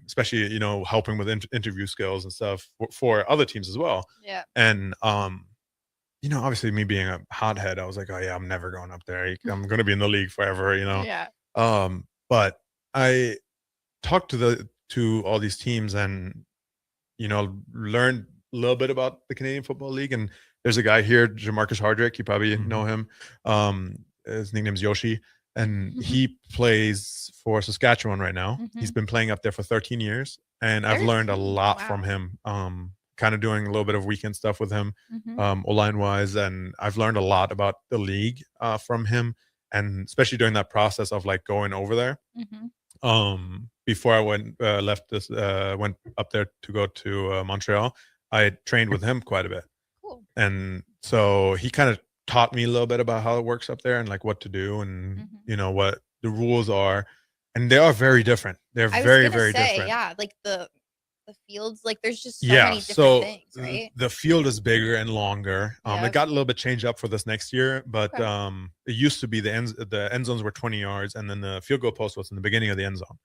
Speaker 10: Especially helping with interview skills and stuff for other teams as well.
Speaker 9: Yeah.
Speaker 10: And obviously me being a hothead, I was like, oh yeah, I'm never going up there. I'm gonna be in the league forever.
Speaker 9: Yeah.
Speaker 10: But I talked to all these teams and learned a little bit about the Canadian Football League. And there's a guy here, Jamarcus Hardrick. You probably know him. His nickname's Yoshi, and he plays for Saskatchewan right now. He's been playing up there for 13 years, and I've learned a lot from him. Kind of doing a little bit of weekend stuff with him, O-line wise, and I've learned a lot about the league from him, and especially during that process of like going over there. Before I went up there to go to Montreal, I trained with him quite a bit.
Speaker 9: Cool.
Speaker 10: And so he kind of taught me a little bit about how it works up there and like what to do and what the rules are, and they are very different. They're very different.
Speaker 9: Yeah, like the fields, like there's just so many different things, right?
Speaker 10: The field is bigger and longer. It got a little bit changed up for this next year, but it used to be the end zones were 20 yards, and then the field goal post was in the beginning of the end zone.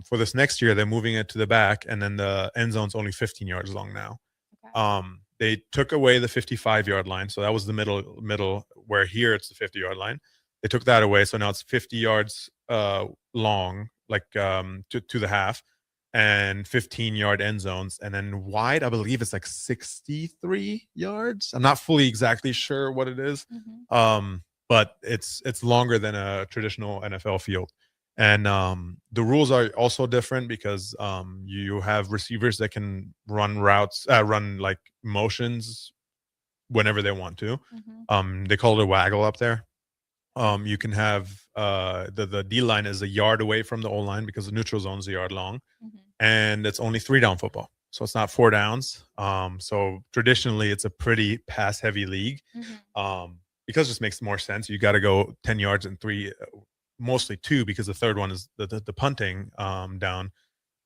Speaker 10: For this next year, they're moving it to the back, and then the end zone's only 15 yards long now. They took away the 55-yard line, so that was the middle where here it's the 50-yard line. They took that away, so now it's 50 yards long, like to the half, and 15-yard end zones, and then wide, I believe it's like 63 yards. I'm not fully exactly sure what it is, but it's longer than a traditional NFL field. And the rules are also different because you have receivers that can run routes, run like motions whenever they want to. They call it a waggle up there. You can have the D line is a yard away from the O line because the neutral zone is a yard long, and it's only 3-down football, so it's not 4 downs. So traditionally, it's a pretty pass heavy league, because it just makes more sense. You got to go 10 yards and 3. Mostly 2, because the third one is the punting down.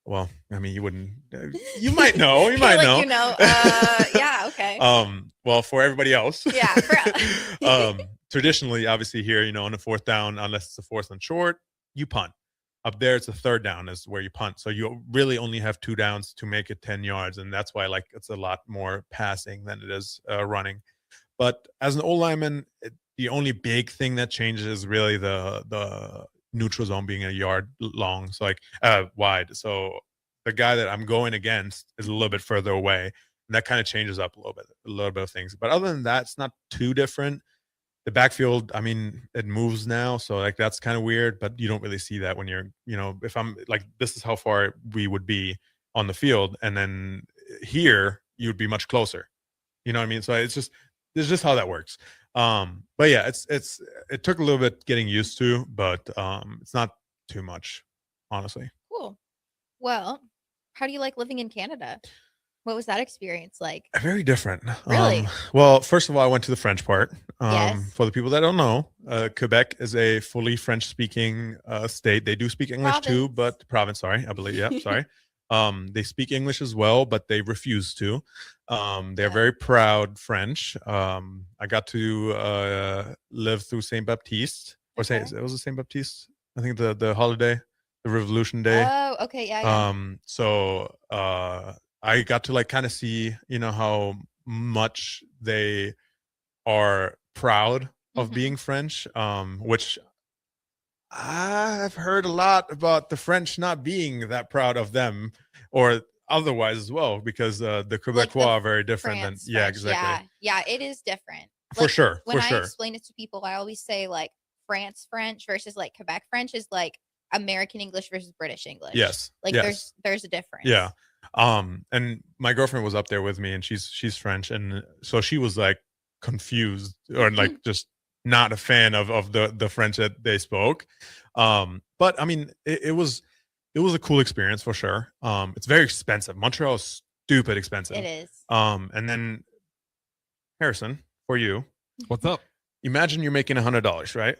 Speaker 10: Well, I mean, you wouldn't. You might know. You might know.
Speaker 9: Yeah. Okay.
Speaker 10: Well, for everybody else.
Speaker 9: Yeah.
Speaker 10: Traditionally, obviously, here, on a 4th down, unless it's a 4th and short, you punt. Up there, it's a 3rd down is where you punt. So you really only have 2 downs to make it 10 yards, and that's why it's a lot more passing than it is running. But as an O-lineman, the only big thing that changes is really the neutral zone being a yard long, so wide. So the guy that I'm going against is a little bit further away, and that kind of changes up a little bit of things. But other than that, it's not too different. The backfield, I mean, it moves now, so that's kind of weird, but you don't really see that when you're, if I'm like, this is how far we would be on the field, and then here you would be much closer. You know what I mean? So it's just how that works. But yeah, it took a little bit getting used to, but it's not too much, honestly.
Speaker 9: Cool. Well, how do you like living in Canada? What was that experience like?
Speaker 10: Very different.
Speaker 9: Really?
Speaker 10: Well, first of all, I went to the French part.
Speaker 9: Yes.
Speaker 10: For the people that don't know, Quebec is a fully French-speaking state. They do speak English too, but province. Sorry, I believe. Yeah, sorry. They speak English as well, but they refuse to. They're very proud French. I got to live through Saint Baptiste, or it was a Saint Baptiste. I think the holiday, the Revolution Day.
Speaker 9: Oh, okay, yeah.
Speaker 10: So I got to kind of see, how much they are proud of being French, which I've heard a lot about the French not being that proud of them, or otherwise as well, because the Quebecois are very different than exactly.
Speaker 9: Yeah, it is different.
Speaker 10: For sure.
Speaker 9: When I explain it to people, I always say France French versus Quebec French is American English versus British English.
Speaker 10: Yes.
Speaker 9: There's a difference.
Speaker 10: Yeah. And my girlfriend was up there with me, and she's French, and so she was confused or just not a fan of the French that they spoke. But I mean, it was a cool experience for sure. It's very expensive. Montreal is stupid expensive.
Speaker 9: It is.
Speaker 10: And then Harrison, for you,
Speaker 11: what's up?
Speaker 10: Imagine you're making $100, right?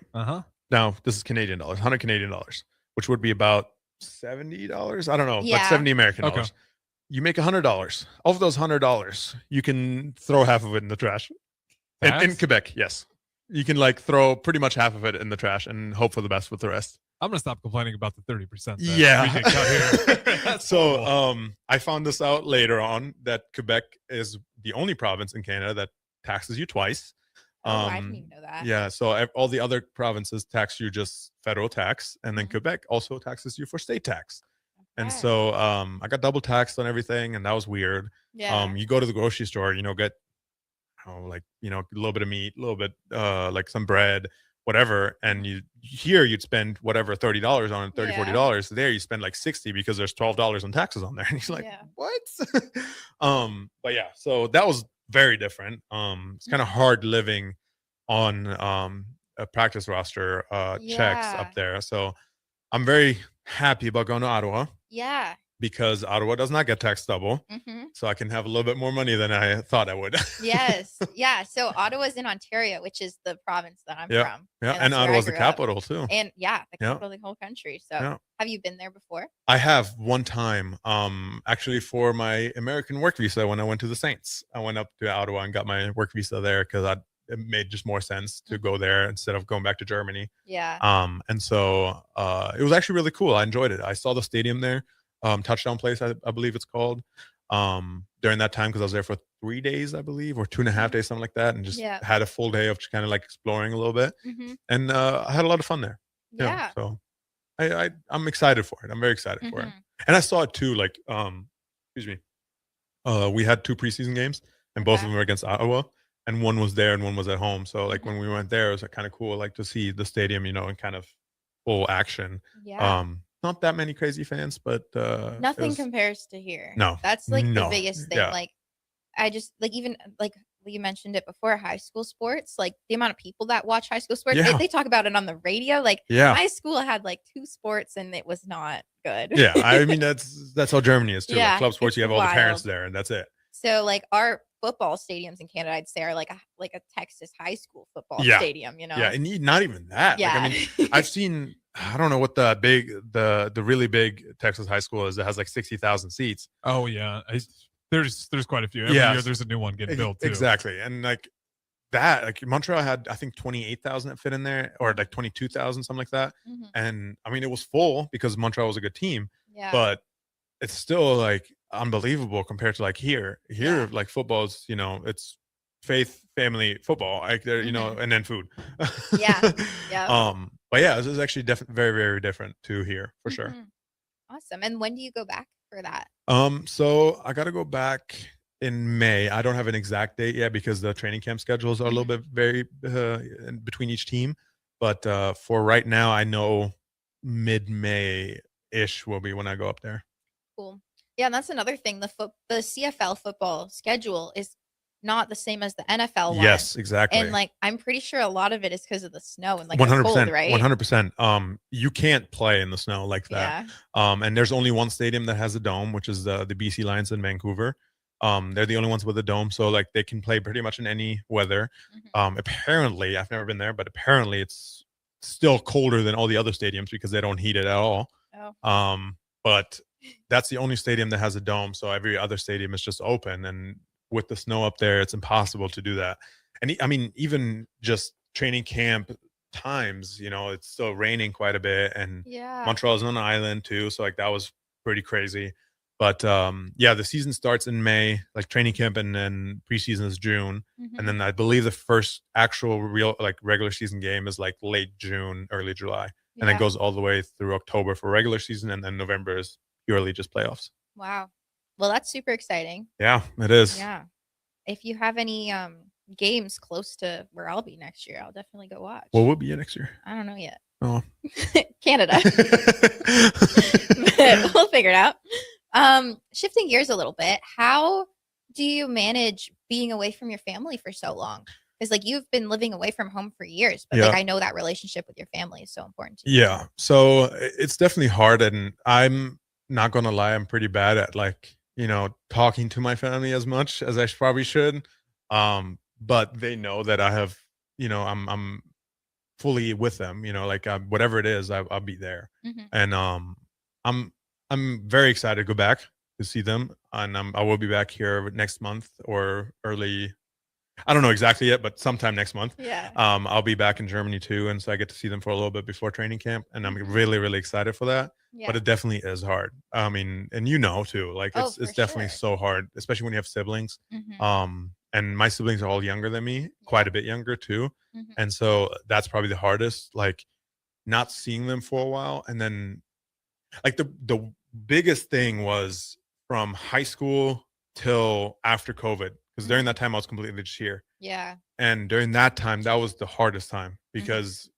Speaker 10: Now this is Canadian dollars, 100 Canadian dollars, which would be about $70. I don't know, but 70 American dollars. you make $100. Of those $100, you can throw half of it in the trash. In Quebec, yes. You can like throw pretty much half of it in the trash and hope for the best with the rest.
Speaker 11: I'm gonna stop complaining about the 30%.
Speaker 10: Yeah.
Speaker 11: We can cut here.
Speaker 10: So I found this out later on that Quebec is the only province in Canada that taxes you twice.
Speaker 9: I didn't even know that.
Speaker 10: Yeah, so all the other provinces tax you just federal tax, and then Quebec also taxes you for state tax. And so I got double taxed on everything, and that was weird.
Speaker 9: Yeah.
Speaker 10: You go to the grocery store, get like a little bit of meat, a little bit like some bread, whatever, and you'd spend whatever $30 on it, $40. There you spend like $60 because there's $12 in taxes on there, and he's like, what? But yeah, so that was very different. It's kind of hard living on a practice roster checks up there. So I'm very happy about going to Ottawa.
Speaker 9: Yeah.
Speaker 10: Because Ottawa does not get taxed double. So I can have a little bit more money than I thought I would.
Speaker 9: Yes. Yeah. So Ottawa's in Ontario, which is the province that I'm from.
Speaker 10: Yeah. And Ottawa's the capital too.
Speaker 9: And the capital of the whole country. So have you been there before?
Speaker 10: I have one time, actually for my American work visa when I went to the Saints. I went up to Ottawa and got my work visa there because it made just more sense to go there instead of going back to Germany.
Speaker 9: Yeah.
Speaker 10: And so it was actually really cool. I enjoyed it. I saw the stadium there. Touchdown Place, I believe it's called, during that time because I was there for 3 days, I believe, or 2.5 days, something like that, and just had a full day of just kind of like exploring a little bit, and I had a lot of fun there.
Speaker 9: Yeah.
Speaker 10: So I'm excited for it. I'm very excited for it, and I saw it too. Like, excuse me, we had 2 preseason games, and both of them were against Ottawa, and one was there and one was at home. So like when we went there, it was like, kind of cool, like to see the stadium, in kind of full action.
Speaker 9: Yeah.
Speaker 10: Not that many crazy fans, but
Speaker 9: nothing compares to here.
Speaker 10: No,
Speaker 9: that's like the biggest thing.
Speaker 10: Yeah.
Speaker 9: Like, I just like, even like you mentioned it before, high school sports, like the amount of people that watch high school sports, they talk about it on the radio. Like, my school had like 2 sports and it was not good.
Speaker 10: Yeah, I mean that's how Germany is too.
Speaker 9: Yeah,
Speaker 10: like club sports, you have all the parents there, and that's it.
Speaker 9: So like our football stadiums in Canada, I'd say, are like a Texas high school football stadium.
Speaker 10: Yeah, and not even that.
Speaker 9: Yeah.
Speaker 10: Like, I mean, I've seen. I don't know what the really big Texas high school is. It has like 60,000 seats.
Speaker 11: Oh yeah, there's quite a few. Every year there's a new one getting built too.
Speaker 10: Exactly, and like that, like Montreal had I think 28,000 that fit in there, or like 22,000, something like that. And I mean, it was full because Montreal was a good team.
Speaker 9: Yeah.
Speaker 10: But it's still like unbelievable compared to like here. Here, like football's, it's faith, family, football, like there, and then food.
Speaker 9: Yeah.
Speaker 10: But yeah, this is actually very, very different to here for sure.
Speaker 9: Awesome. And when do you go back for that?
Speaker 10: So I got to go back in May. I don't have an exact date yet because the training camp schedules are a little bit very in between each team. But for right now, I know mid-May ish will be when I go up there.
Speaker 9: Cool. Yeah, and that's another thing. The CFL football schedule is not the same as the NFL one.
Speaker 10: Yes, exactly.
Speaker 9: And like, I'm pretty sure a lot of it is because of the snow and like the cold, right?
Speaker 10: 100%. You can't play in the snow like that.
Speaker 9: Yeah.
Speaker 10: And there's only one stadium that has a dome, which is the BC Lions in Vancouver. They're the only ones with a dome, so like they can play pretty much in any weather. Apparently, I've never been there, but apparently it's still colder than all the other stadiums because they don't heat it at all. But that's the only stadium that has a dome, so every other stadium is just open, and with the snow up there, it's impossible to do that. And I mean, even just training camp times, it's still raining quite a bit, and Montreal's on an island too, so like that was pretty crazy. But the season starts in May, like training camp, and then preseason is June, and then I believe the first actual real like regular season game is like late June, early July, and then goes all the way through October for regular season, and then November is purely just playoffs.
Speaker 9: Wow. Well, that's super exciting.
Speaker 10: Yeah, it is.
Speaker 9: Yeah. If you have any games close to where I'll be next year, I'll definitely go watch.
Speaker 10: What will be you next year?
Speaker 9: I don't know yet.
Speaker 10: Oh.
Speaker 9: Canada. But we'll figure it out. Shifting gears a little bit, how do you manage being away from your family for so long? Because like you've been living away from home for years, but like I know that relationship with your family is so important to you.
Speaker 10: Yeah. So it's definitely hard, and I'm not gonna lie, I'm pretty bad at like, talking to my family as much as I probably should. But they know that I have, I'm fully with them, like whatever it is, I'll be there. And I'm very excited to go back. to see them, and I will be back here next month or early. I don't know exactly yet, but sometime next month.
Speaker 9: Yeah.
Speaker 10: I'll be back in Germany too, and so I get to see them for a little bit before training camp, and I'm really, really excited for that.
Speaker 9: Yeah.
Speaker 10: But it definitely is hard. I mean, and you know too, like
Speaker 9: Oh,
Speaker 10: it's
Speaker 9: for
Speaker 10: definitely
Speaker 9: sure.
Speaker 10: so hard, especially when you have siblings.
Speaker 9: Mhm.
Speaker 10: And my siblings are all younger than me, quite a bit younger too,
Speaker 9: Mhm.
Speaker 10: and so that's probably the hardest. Like not seeing them for a while, and then like the biggest thing was from high school till after COVID, because during that time I was completely just here.
Speaker 9: Yeah.
Speaker 10: And during that time, that was the hardest time because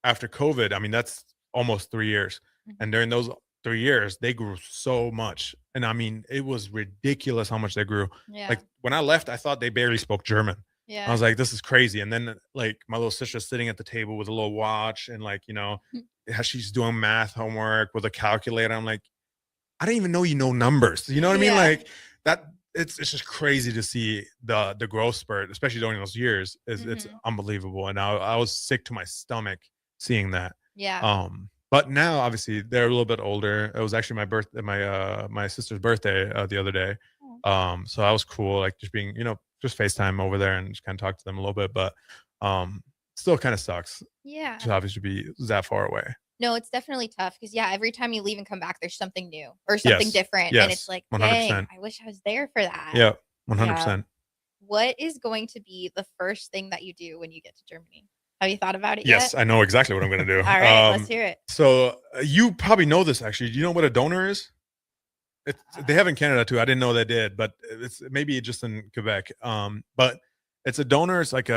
Speaker 10: after COVID, I mean, that's almost 3 years. And during those 3 years, they grew so much. And I mean, it was ridiculous how much they grew.
Speaker 9: Yeah.
Speaker 10: Like when I left, I thought they barely spoke German.
Speaker 9: Yeah.
Speaker 10: I was like, this is crazy. And then like my little sister's sitting at the table with a little watch and like, how she's doing math homework with a calculator. I'm like, I didn't even know you know numbers. You know what I mean?
Speaker 9: Yeah.
Speaker 10: Like that it's just crazy to see the growth spurt, especially during those years. It's unbelievable. And I was sick to my stomach seeing that.
Speaker 9: Yeah.
Speaker 10: But now obviously they're a little bit older. It was actually my sister's birthday the other day. So that was cool, like just being, just FaceTime over there and just kind of talk to them a little bit. But still kind of sucks.
Speaker 9: Yeah.
Speaker 10: To obviously be that far away.
Speaker 9: No, it's definitely tough because every time you leave and come back, there's something new or something different, and it's like,
Speaker 10: 100%.
Speaker 9: dang, I wish I was there for that.
Speaker 10: Yeah, 100%.
Speaker 9: What is going to be the first thing that you do when you get to Germany? Have you thought about it yet?
Speaker 10: Yes, I know exactly what I'm going to do.
Speaker 9: All right, let's hear it.
Speaker 10: So you probably know this actually. Do you know what a donor is? They have in Canada too. I didn't know they did, but it's maybe just in Quebec. But it's a donor. It's like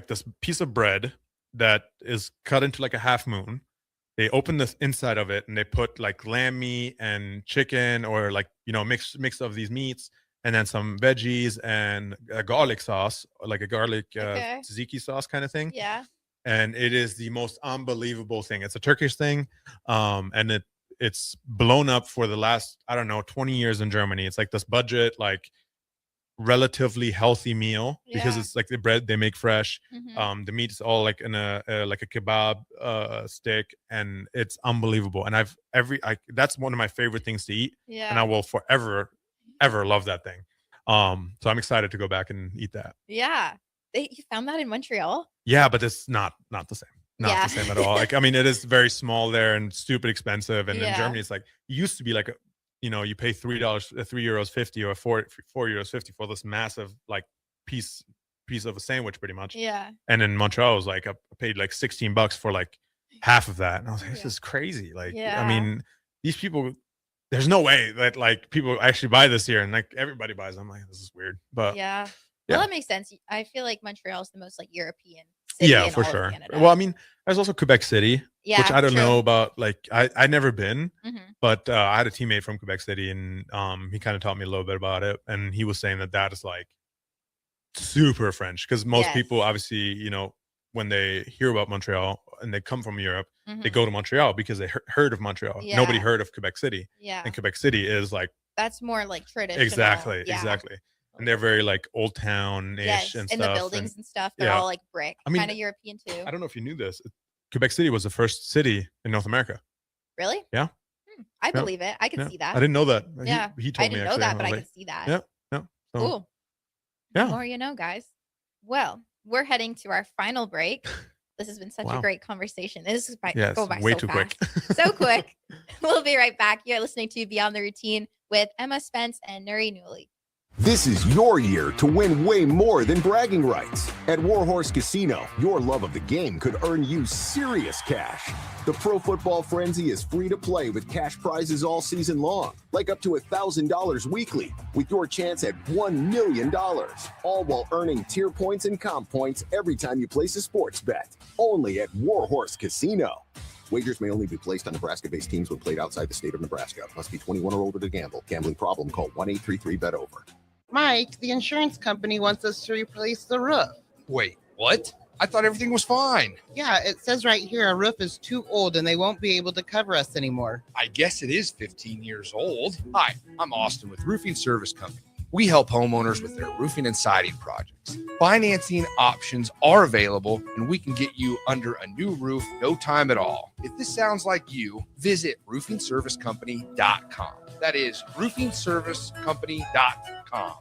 Speaker 10: this piece of bread that is cut into like a half moon. They open the inside of it and they put like lamb meat and chicken or like, mix of these meats and then some veggies and a garlic sauce, like a garlic tzatziki sauce kind of thing.
Speaker 9: Yeah.
Speaker 10: And it is the most unbelievable thing. It's a Turkish thing. And it's blown up for the last, 20 years in Germany. It's like this budget, like relatively healthy meal because it's like the bread they make fresh. The meat is all like in a like a kebab stick, and it's unbelievable. And that's one of my favorite things to eat.
Speaker 9: Yeah.
Speaker 10: And I will forever ever love that thing. So I'm excited to go back and eat that.
Speaker 9: Yeah. You found that in Montreal?
Speaker 10: Yeah, but it's not the same. Not the same at all. Like, I mean, it is very small there and stupid expensive. And in Germany, it's like, it used to be like, you pay €3.50 or €4.50 for this massive like piece of a sandwich pretty much.
Speaker 9: Yeah.
Speaker 10: And in Montreal, it was like, I paid like $16 for like half of that. And I was like, this is crazy. Like, I mean, these people, there's no way that like people actually buy this here and like everybody buys them. I'm like, this is weird. But
Speaker 9: yeah. Well, that makes sense. I feel like Montreal is the most like European city.
Speaker 10: Yeah, for sure. Well, I mean, there's also Quebec City, which I don't know about. Like, I'd never been, but I had a teammate from Quebec City, and he kind of taught me a little bit about it. And he was saying that is like super French because most people, obviously, when they hear about Montreal and they come from Europe, they go to Montreal because they heard of Montreal.
Speaker 9: Yeah.
Speaker 10: Nobody heard of Quebec City.
Speaker 9: Yeah,
Speaker 10: and Quebec City is like
Speaker 9: that's more like traditional.
Speaker 10: Exactly. And they're very like old town-ish and stuff.
Speaker 9: The buildings and stuff, they're all like brick, kind of European too.
Speaker 10: I don't know if you knew this. Quebec City was the first city in North America.
Speaker 9: Really?
Speaker 10: Yeah.
Speaker 9: I believe it. I can see that.
Speaker 10: I didn't know that.
Speaker 9: Yeah.
Speaker 10: He told me.
Speaker 9: I didn't know that, but I can see that.
Speaker 10: Yeah. So,
Speaker 9: cool.
Speaker 10: Yeah.
Speaker 9: The more you know, guys. Well, we're heading to our final break. This has been such a great conversation. This is go by
Speaker 10: way
Speaker 9: so
Speaker 10: too
Speaker 9: fast.
Speaker 10: quick.
Speaker 9: So quick. We'll be right back. You're listening to Beyond the Routine with Emma Spence and Nouredin Nouili.
Speaker 18: This is your year to win way more than bragging rights. At Warhorse Casino, your love of the game could earn you serious cash. The Pro Football Frenzy is free to play with cash prizes all season long, like up to $1,000 weekly, with your chance at $1 million, all while earning tier points and comp points every time you place a sports bet. Only at Warhorse Casino. Wagers may only be placed on Nebraska-based teams when played outside the state of Nebraska. Must be 21 or older to gamble. Gambling problem? Call 1-833-BET-OVER.
Speaker 19: Mike, the insurance company wants us to replace the roof.
Speaker 20: Wait, what? I thought everything was fine.
Speaker 19: Yeah, it says right here our roof is too old and they won't be able to cover us anymore.
Speaker 20: I guess it is 15 years old. Hi, I'm Austin with Roofing Service Company. We help homeowners with their roofing and siding projects. Financing options are available, and we can get you under a new roof no time at all. If this sounds like you, visit roofingservicecompany.com. That is roofingservicecompany.com.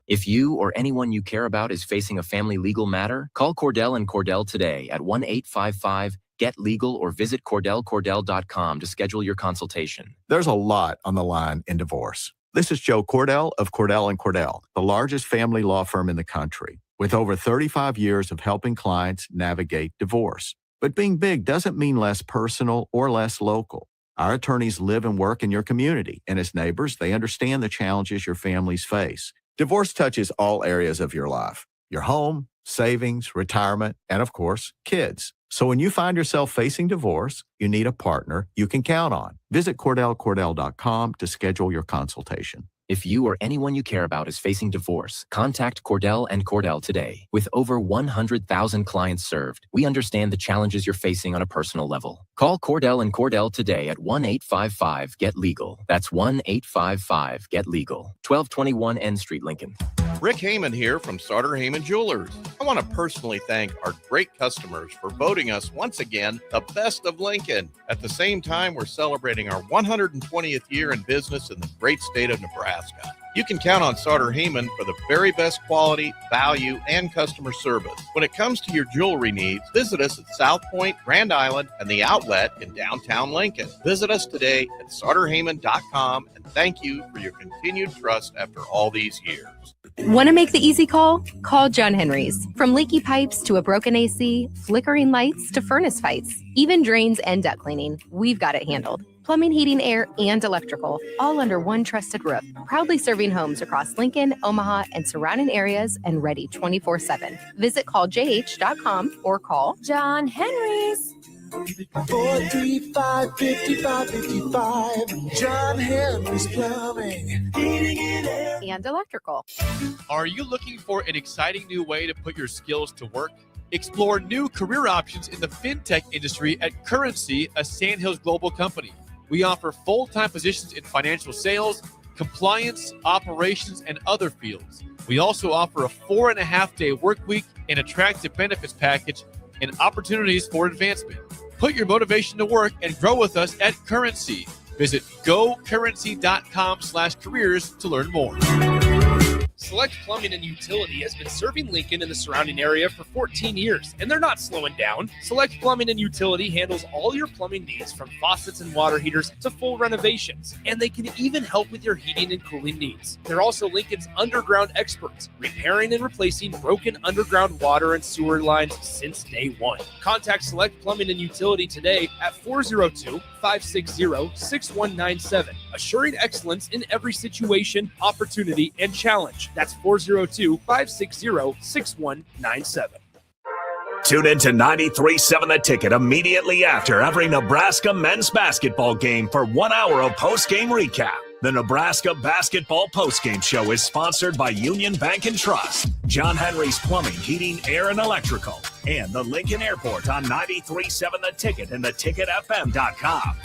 Speaker 12: If you or anyone you care about is facing a family legal matter, call Cordell and Cordell today at 1-855-GET-LEGAL or visit CordellCordell.com to schedule your consultation.
Speaker 13: There's a lot on the line in divorce. This is Joe Cordell of Cordell & Cordell, the largest family law firm in the country, with over 35 years of helping clients navigate divorce. But being big doesn't mean less personal or less local. Our attorneys live and work in your community, and as neighbors, they understand the challenges your families face. Divorce touches all areas of your life: your home, savings, retirement, and of course, kids. So when you find yourself facing divorce, you need a partner you can count on. Visit CordellCordell.com to schedule your consultation.
Speaker 12: If you or anyone you care about is facing divorce, contact Cordell and Cordell today. With over 100,000 clients served, we understand the challenges you're facing on a personal level. Call Cordell and Cordell today at 1-855-GET-LEGAL. That's 1-855-GET-LEGAL. 1221 N Street, Lincoln.
Speaker 15: Rick Heyman here from Sartor Heyman Jewelers. I want to personally thank our great customers for voting us once again the best of Lincoln. At the same time, we're celebrating our 120th year in business in the great state of Nebraska. You can count on Sartor Heyman for the very best quality, value, and customer service. When it comes to your jewelry needs, visit us at South Point, Grand Island, and the Outlet in downtown Lincoln. Visit us today at SartorHeyman.com, and thank you for your continued trust after all these years.
Speaker 14: Want to make the easy call? Call John Henry's. From leaky pipes to a broken AC, flickering lights to furnace fights, even drains and duct cleaning, we've got it handled. Plumbing, heating, air, and electrical, all under one trusted roof. Proudly serving homes across Lincoln, Omaha, and surrounding areas, and ready 24/7. Visit calljh.com or call John Henry's.
Speaker 16: 435-5555. John Henry's Plumbing, Heating and Air.
Speaker 14: And electrical.
Speaker 2: Are you looking for an exciting new way to put your skills to work? Explore new career options in the fintech industry at Currency, a Sandhills global company. We offer full-time positions in financial sales, compliance, operations, and other fields. We also offer a 4.5-day work week, an attractive benefits package, and opportunities for advancement. Put your motivation to work and grow with us at Currency. Visit gocurrency.com/careers to learn more. Select Plumbing and Utility has been serving Lincoln and the surrounding area for 14 years, and they're not slowing down. Select Plumbing and Utility handles all your plumbing needs, from faucets and water heaters to full renovations, and they can even help with your heating and cooling needs. They're also Lincoln's underground experts, repairing and replacing broken underground water and sewer lines since day one. Contact Select Plumbing and Utility today at 402-560-6197, assuring excellence in every situation, opportunity, and challenge. That's 402-560-6197.
Speaker 5: Tune in to 93.7 The Ticket immediately after every Nebraska men's basketball game for 1 hour of post-game recap. The Nebraska Basketball Postgame Show is sponsored by Union Bank and Trust, John Henry's Plumbing, Heating, Air, and Electrical, and the Lincoln Airport on 93.7 The Ticket and theticketfm.com.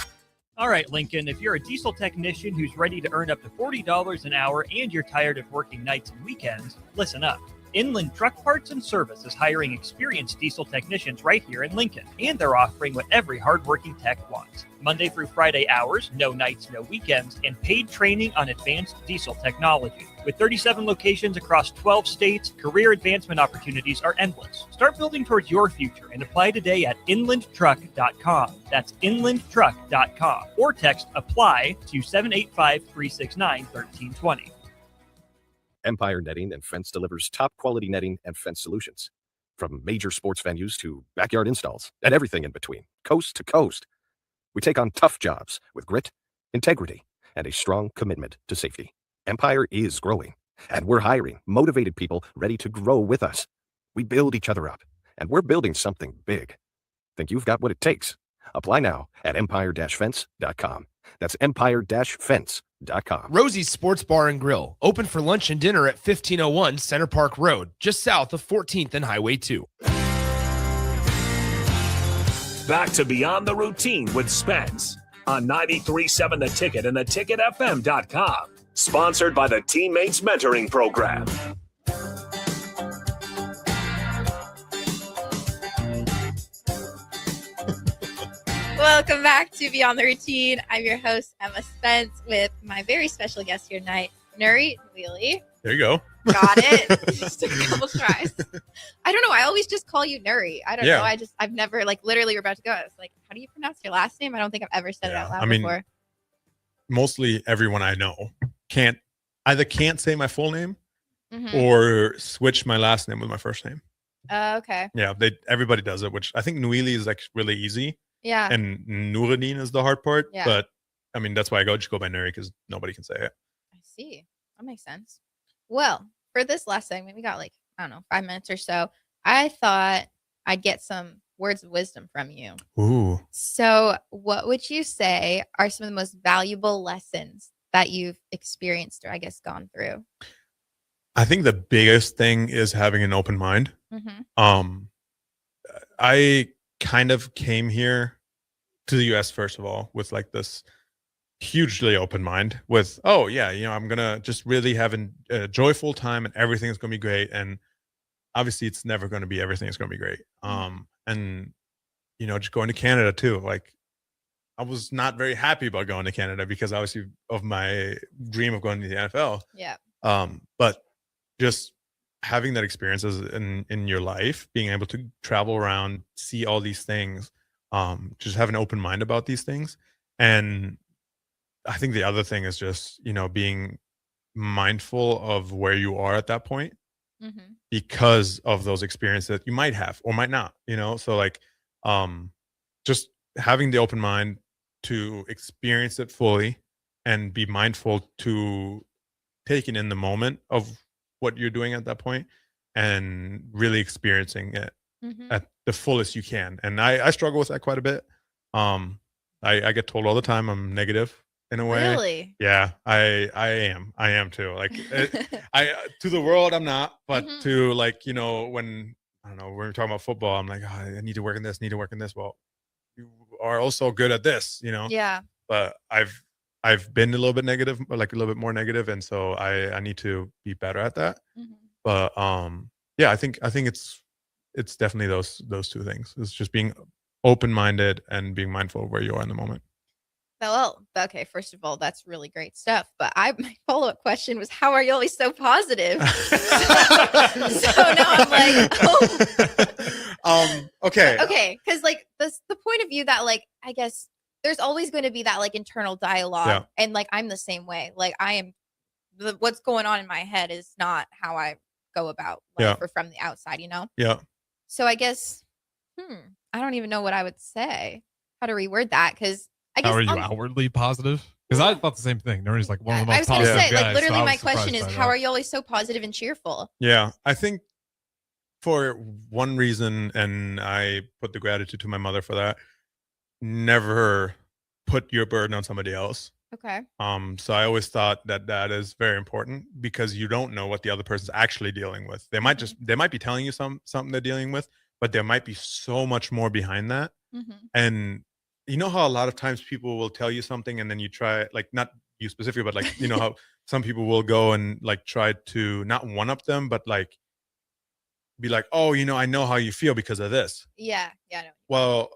Speaker 22: All right, Lincoln, if you're a diesel technician who's ready to earn up to $40 an hour and you're tired of working nights and weekends, listen up. Inland Truck Parts and Service is hiring experienced diesel technicians right here in Lincoln, and they're offering what every hardworking tech wants. Monday through Friday hours, no nights, no weekends, and paid training on advanced diesel technology. With 37 locations across 12 states, career advancement opportunities are endless. Start building towards your future and apply today at inlandtruck.com. That's inlandtruck.com. Or text APPLY to 785-369-1320.
Speaker 21: Empire Netting and Fence delivers top quality netting and fence solutions. From major sports venues to backyard installs and everything in between, coast to coast. We take on tough jobs with grit, integrity, and a strong commitment to safety. Empire is growing, and we're hiring motivated people ready to grow with us. We build each other up, and we're building something big. Think you've got what it takes? Apply now at empire-fence.com. That's empire-fence.com.
Speaker 2: Rosie's Sports Bar and Grill, open for lunch and dinner at 1501 Center Park Road, just south of 14th and Highway 2.
Speaker 5: Back to Beyond the Routine with Spence on 93.7 The Ticket and theticketfm.com. Sponsored by the Teammates Mentoring Program.
Speaker 9: Welcome back to Beyond the Routine. I'm your host, Emma Spence, with my very special guest here tonight, Nouredin Nouili.
Speaker 10: There you go.
Speaker 9: Got it. Just a couple tries. I don't know. I always just call you Nuri. I don't know. I've never, like, literally, we're about to go. I was like, how do you pronounce your last name? I don't think I've ever said it out loud before.
Speaker 10: Mostly everyone I know can't say my full name or switch my last name with my first name.
Speaker 9: Okay.
Speaker 10: Yeah, everybody does it, which I think Nouili is like really easy.
Speaker 9: Yeah.
Speaker 10: And Nouredin is the hard part.
Speaker 9: Yeah.
Speaker 10: But I mean, that's why I just go by Nuri, because nobody can say it.
Speaker 9: I see. That makes sense. Well, for this last segment, we got 5 minutes or so. I thought I'd get some words of wisdom from you.
Speaker 10: Ooh.
Speaker 9: So what would you say are some of the most valuable lessons that you've experienced or I guess gone through?
Speaker 10: I think the biggest thing is having an open mind. I kind of came here to the US, first of all, with like this hugely open mind with, I'm gonna just really have a joyful time and everything's gonna be great. And obviously it's never gonna be everything is gonna be great. And just going to Canada too, like I was not very happy about going to Canada because obviously of my dream of going to the NFL.
Speaker 9: Yeah.
Speaker 10: But just having that experience in your life, being able to travel around, see all these things, just have an open mind about these things. And I think the other thing is just, being mindful of where you are at that point because of those experiences that you might have or might not, so like just having the open mind to experience it fully and be mindful to take it in the moment of what you're doing at that point and really experiencing it at the fullest you can. And I struggle with that quite a bit. I get told all the time I'm negative in a way.
Speaker 9: Really?
Speaker 10: Yeah, I am too. Like to the world I'm not, but to when I don't know, when we're talking about football, I'm like, I need to work in this, Well, you are also good at this,
Speaker 9: Yeah.
Speaker 10: But I've been a little bit negative, or like a little bit more negative, and so I need to be better at that. But I think it's definitely those two things. It's just being open-minded and being mindful of where you are in the moment.
Speaker 9: Well, okay, first of all, that's really great stuff. But my follow-up question was, how are you always so positive? so now I'm like,
Speaker 10: okay.
Speaker 9: Okay, because like the point of view that like I guess there's always going to be that like internal dialogue, and like I'm the same way. Like I am, what's going on in my head is not how I go about life or from the outside,
Speaker 10: Yeah.
Speaker 9: So I guess, I don't even know what I would say, how to reword that, because I guess.
Speaker 11: How are you outwardly positive? Because I thought the same thing. Nouri's like one of the most positive guys.
Speaker 9: I was going to say, like, literally,
Speaker 11: so
Speaker 9: my question is, how are you always so positive and cheerful?
Speaker 10: Yeah, I think for one reason, and I put the gratitude to my mother for that, never put your burden on somebody else.
Speaker 9: Okay.
Speaker 10: So I always thought that is very important because you don't know what the other person's actually dealing with. They might be telling you something they're dealing with, but there might be so much more behind that. And you know how a lot of times people will tell you something and then you try, like, not you specifically, but like, how some people will go and like try to not one up them, but like be like, oh, I know how you feel because of this.
Speaker 9: Yeah. I know.
Speaker 10: Well,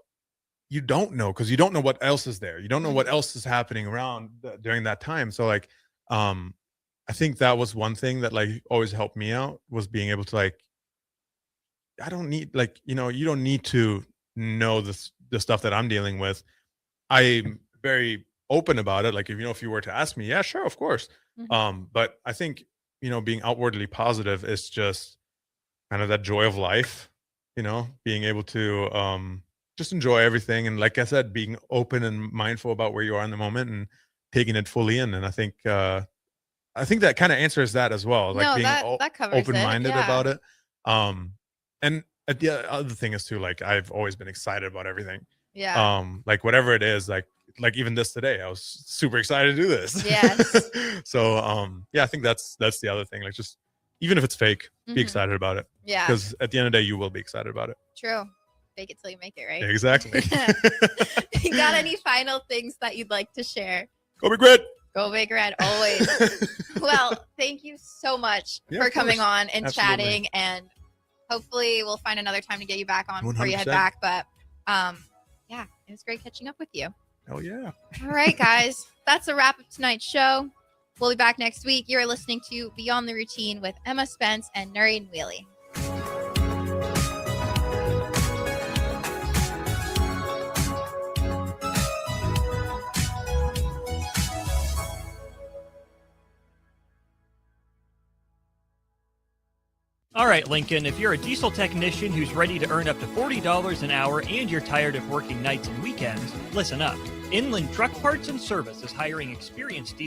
Speaker 10: you don't know, because you don't know what else is there. You don't know what else is happening around during that time. So like, I think that was one thing that like always helped me out, was being able to like, I don't need, like, you don't need to know the stuff that I'm dealing with. I'm very open about it. Like if you were to ask me, yeah, sure, of course. But I think, being outwardly positive is just kind of that joy of life, being able to just enjoy everything. And like I said, being open and mindful about where you are in the moment and taking it fully in. And I think that kind of answers that as well. Like being
Speaker 9: that covers
Speaker 10: open-minded
Speaker 9: it.
Speaker 10: about it. And the other thing is too, like, I've always been excited about everything.
Speaker 9: Yeah.
Speaker 10: Like whatever it is, like even this today, I was super excited to do this.
Speaker 9: Yes.
Speaker 10: So I think that's the other thing. Like, just even if it's fake, be excited about it.
Speaker 9: Yeah.
Speaker 10: Because at the end of the day, you will be excited about it.
Speaker 9: True. Fake it till you make it, right?
Speaker 10: Exactly.
Speaker 9: You got any final things that you'd like to share?
Speaker 10: Go Big Red.
Speaker 9: Go Big Red, always. Well, thank you so much for coming on and chatting, and hopefully we'll find another time to get you back on before you head
Speaker 10: 100%.
Speaker 9: back. But yeah, it was great catching up with you.
Speaker 10: Oh, yeah.
Speaker 9: All right, guys. That's a wrap of tonight's show. We'll be back next week. You're listening to Beyond the Routine with Emma Spence and Nouredin Nouili.
Speaker 22: All right, Lincoln, if you're a diesel technician who's ready to earn up to $40 an hour and you're tired of working nights and weekends, listen up. Inland Truck Parts and Service is hiring experienced diesel